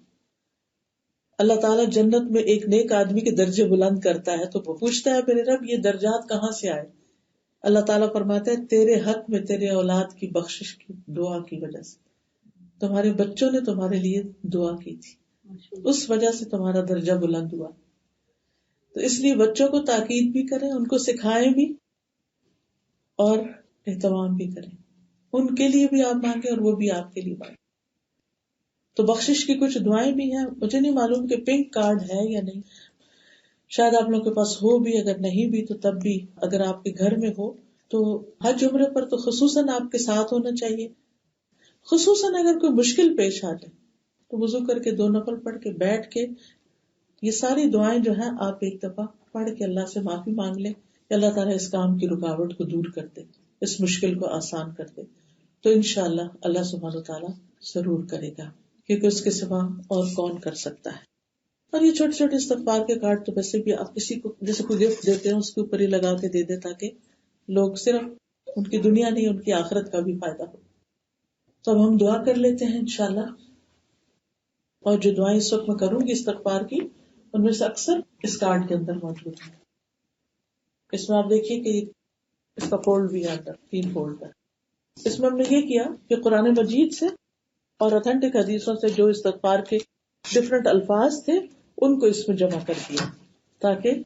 اللہ تعالیٰ جنت میں ایک نیک آدمی کے درجے بلند کرتا ہے تو وہ پوچھتا ہے میرے رب یہ درجات کہاں سے آئے؟ اللہ تعالیٰ فرماتا ہے تیرے حق میں تیرے اولاد کی بخشش کی دعا کی وجہ سے، تمہارے بچوں نے تمہارے لیے دعا کی تھی، اس وجہ سے تمہارا درجہ بلند ہوا. تو اس لیے بچوں کو تاکید بھی کریں، ان کو سکھائیں بھی اور اہتمام بھی کریں. ان کے لیے بھی آپ مانگیں اور وہ بھی آپ کے لیے مانگیں. تو بخشش کی کچھ دعائیں بھی ہیں. مجھے نہیں معلوم کہ پنک کارڈ ہے یا نہیں، شاید آپ لوگوں کے پاس ہو بھی، اگر نہیں بھی تو تب بھی اگر آپ کے گھر میں ہو تو حج عمرے پر تو خصوصاً آپ کے ساتھ ہونا چاہیے. خصوصاً اگر کوئی مشکل پیش آ جائے تو وضو کر کے 2 نفل پڑھ کے بیٹھ کے یہ ساری دعائیں جو ہیں آپ ایک دفعہ پڑھ کے اللہ سے معافی مانگ لیں کہ اللہ تعالیٰ اس کام کی رکاوٹ کو دور کر دے، اس مشکل کو آسان کر دے. تو انشاءاللہ اللہ سبحانہ وتعالیٰ ضرور کرے گا، کیونکہ اس کے سوا اور کون کر سکتا ہے. اور یہ چھوٹے چھوٹے استغفار کے کارڈ تو ویسے بھی آپ کسی کو جیسے کوئی گفٹ دیتے ہیں اس کے اوپر ہی لگا کے دے دیں تاکہ لوگ صرف ان کی دنیا نہیں ان کی آخرت کا بھی فائدہ ہو. تو اب ہم دعا کر لیتے ہیں انشاءاللہ. اور جو دعائیں اس وقت میں کروں گی استغفار کی ان میں سے اکثر اس کارڈ کے اندر موجود ہیں. اس میں آپ دیکھیے کہ اس کا فولڈ بھی ہے، 3 فولڈ ہے. اس میں ہم نے یہ کیا کہ قرآن مجید سے اور اوتھینٹک حدیثوں سے جو استغفار کے ڈفرنٹ الفاظ تھے ان کو اس میں جمع کر دیا، تاکہ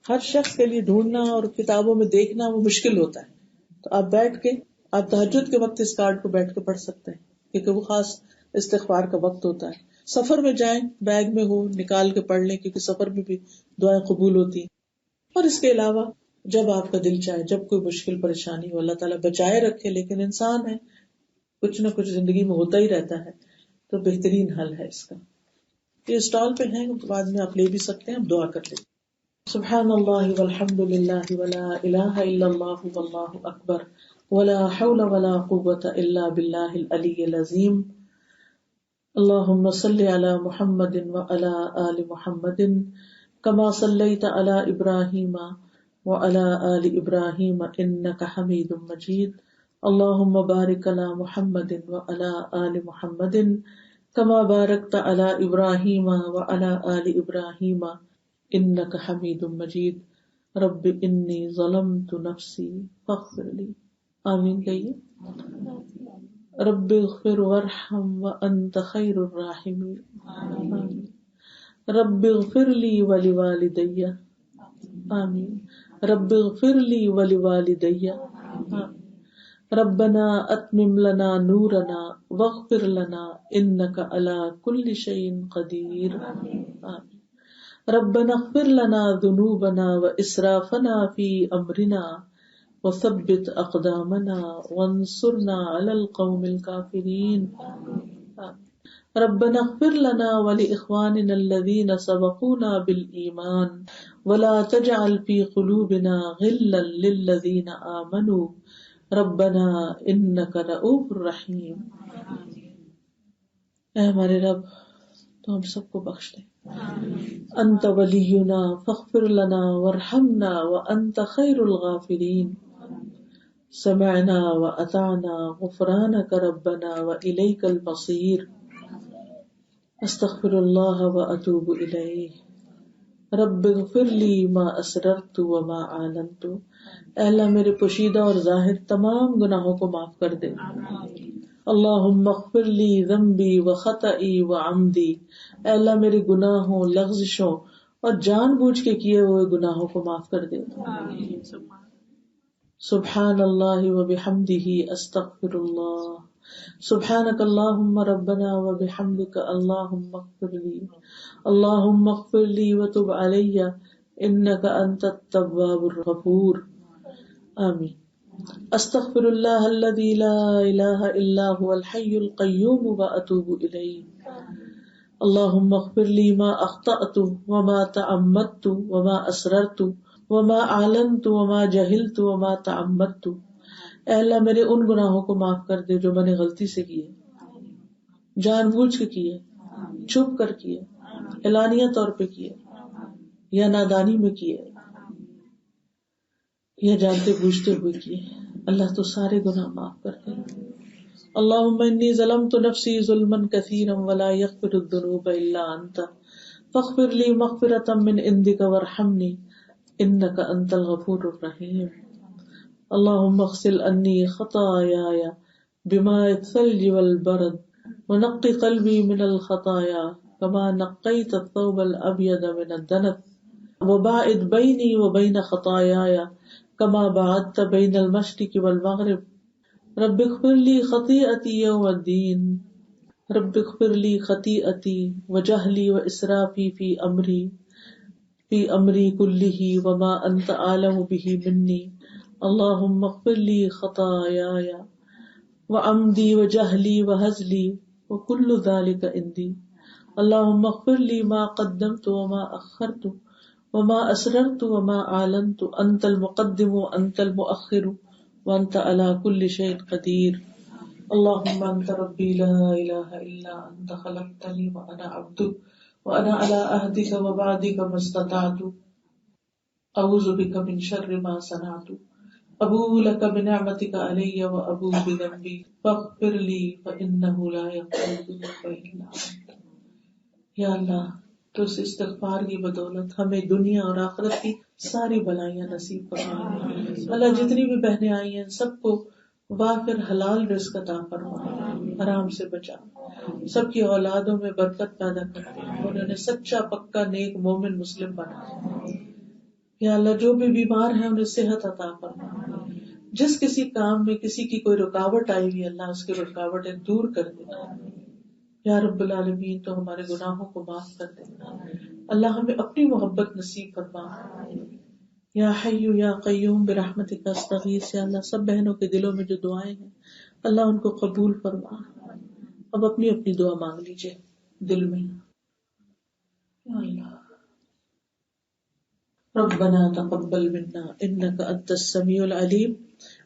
ہر شخص کے لیے ڈھونڈنا اور کتابوں میں دیکھنا وہ مشکل ہوتا ہے. تو آپ بیٹھ کے آپ تہجد کے وقت اس کارڈ کو بیٹھ کے پڑھ سکتے ہیں، کیونکہ وہ خاص استغفار کا وقت ہوتا ہے. سفر میں جائیں، بیگ میں ہو نکال کے پڑھ لیں، کیونکہ سفر میں بھی دعائیں قبول ہوتی ہیں. اور اس کے علاوہ جب آپ کا دل چاہے، جب کوئی مشکل پریشانی ہو، اللہ تعالیٰ بچائے رکھے، لیکن انسان ہے کچھ نہ کچھ زندگی میں ہوتا ہی رہتا ہے، تو بہترین حل ہے اس کا. یہ اسٹال پہ ہیں، بعد میں آپ لے بھی سکتے ہیں. اب دعا کر لیں. سبحان اللہ والحمد للہ ولا الہ الا اللہ واللہ اکبر ولا حول ولا قوة الا باللہ العلی العظیم. اللہم صل علی محمد وعلی آل محمد کما صلیت علی ابراہیم وعلی آل ابراہیم انک حمید مجید. اللہم بارک علی محمد وعلی آل محمد کما بارکت علی ابراہیم وعلی آل ابراہیم انک حمید مجید. رب انی ظلمت نفسی فاغفر لی. آمین کہیے. رب اغفر وارحم وانت خیر الراحمین. آمین. رب اغفر لی ولوالدی. آمین. رب اغفر لی ولوالدی. آمین. ربنا اتمم لنا نورنا واغفر لنا انک علی کل شیء قدیر. آمین. ربنا اغفر لنا ذنوبنا واسرافنا فی امرنا وثبت اقدامنا وانصرنا علی القوم الکافرین. ربنا اغفر لنا ولاخواننا الذین سبقونا بالایمان ولا تجعل فی قلوبنا غلا للذین آمنوا ربنا انک رؤوف رحیم. اے ہمارے رب، تو ہم سب کو بخش دے. انت ولینا فاغفر لنا وارحمنا وانت خیر الغافرین. سمعنا واطعنا غفرانک ربنا والیک المصیر. استغفر اللہ واتوب الیہ. رب اغفر لی ما اسررت وما اعلنت. اے اللہ میرے پوشیدہ اور ظاہر تمام گناہوں کو معاف کر دے. اللہم اغفر لی ذنبی وخطئی وعمدی. اے اللہ میرے گناہوں، لغزشوں اور جان بوجھ کے کیے ہوئے گناہوں کو معاف کر دے. سبحان اللہ وبحمدہ استغفر اللہ. سبحانک اللہم ربنا وبحمدک اللہم اغفر لی. اللہم اغفر لی وتب علی انک انت التواب الغفور. آمین. استغفر اللہ الذی لا الہ الا هو الحی القیوم واتوب الیہ. اللہم اغفر لی ما اخطأت وما تعمدت وما اسررت وما اعلنت وما جہلت وما تعمدت. اے اللہ میرے ان گناہوں کو معاف کر دے جو میں نے غلطی سے کیے، جان بوجھ کے کیے، چھپ کر کیے، اعلانیہ طور پہ کیے، یا نادانی میں کیے، یا جانتے بوجھتے ہوئے کیے. اللہ تو سارے گناہ معاف کر دے. اللہم انی ظلمت نفسی ظلما کثیرا ولا یغفر الذنوب الا انت فاغفر لی مغفرۃ من عندک وارحمنی انک انت الغفور الرحیم. اللہم اغسل انی خطایای بماء الثلج والبرد ونقی قلبی من الخطایا کما نقیت الثوب الابیض من الدنس وباعد بینی وبین خطایای کما باعدت بین المشرق والمغرب. رب اغفر لی خطیئتی یوم الدین. رب اغفر لی خطیئتی وجہلی واسرافی فی امری کلہ وما انت عالم بہ منی. اللہم اغفر لی خطایای وعمدی وجہلی وہزلی وکل ذلک عندی. اللہم اغفر لی ما قدمت وما اخرت وما اسررت وما اعلنت انت المقدم وانت المؤخر وانت على كل شيء قدیر. اللہم انت ربی لا الہ الا انت خلقتنی وانا عبدک وانا على عہدک ووعدک ما استطعت اعوذ بک من شر ما صنعت ابوء لک بنعمتک علی وابوء بذنبی فاغفر لی فانہ لا یغفر الذنوب الا انت. یا اللہ تو اس استغفار کی بدولت ہمیں دنیا اور آخرت کی ساری بلائیاں نصیب فرما. اللہ جتنی بھی بہنیں آئی ہیں سب کو وافر حلال رزق عطا فرما، حرام سے بچا، سب کی اولادوں میں برکت پیدا کرتے ہیں، انہیں سچا پکا نیک مومن مسلم بنا. یا اللہ جو بھی بیمار ہیں انہیں صحت عطا فرما. جس کسی کام میں کسی کی کوئی رکاوٹ آئی ہوئی اللہ اس کی رکاوٹیں دور کر دے. یا رب العالمین تو ہمارے گناہوں کو معاف کر دے. اللہ ہمیں اپنی محبت نصیب فرما. یا حی یا قیوم برحمتک استغیث. یا اللہ سب بہنوں کے دلوں میں جو دعائیں ہیں اللہ ان کو قبول فرما. اب اپنی اپنی دعا مانگ لیجئے دل میں. یا اللہ ربنا تقبل منا انك انت السميع العليم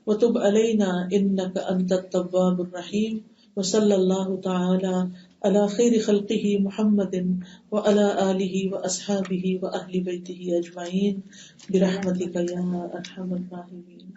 وتب علينا انك انت التواب الرحيم وصلى الله تعالى على خير خلقه محمد وعلى آله واصحابه واهل بيته اجمعين برحمتك يا ارحم الراحمين.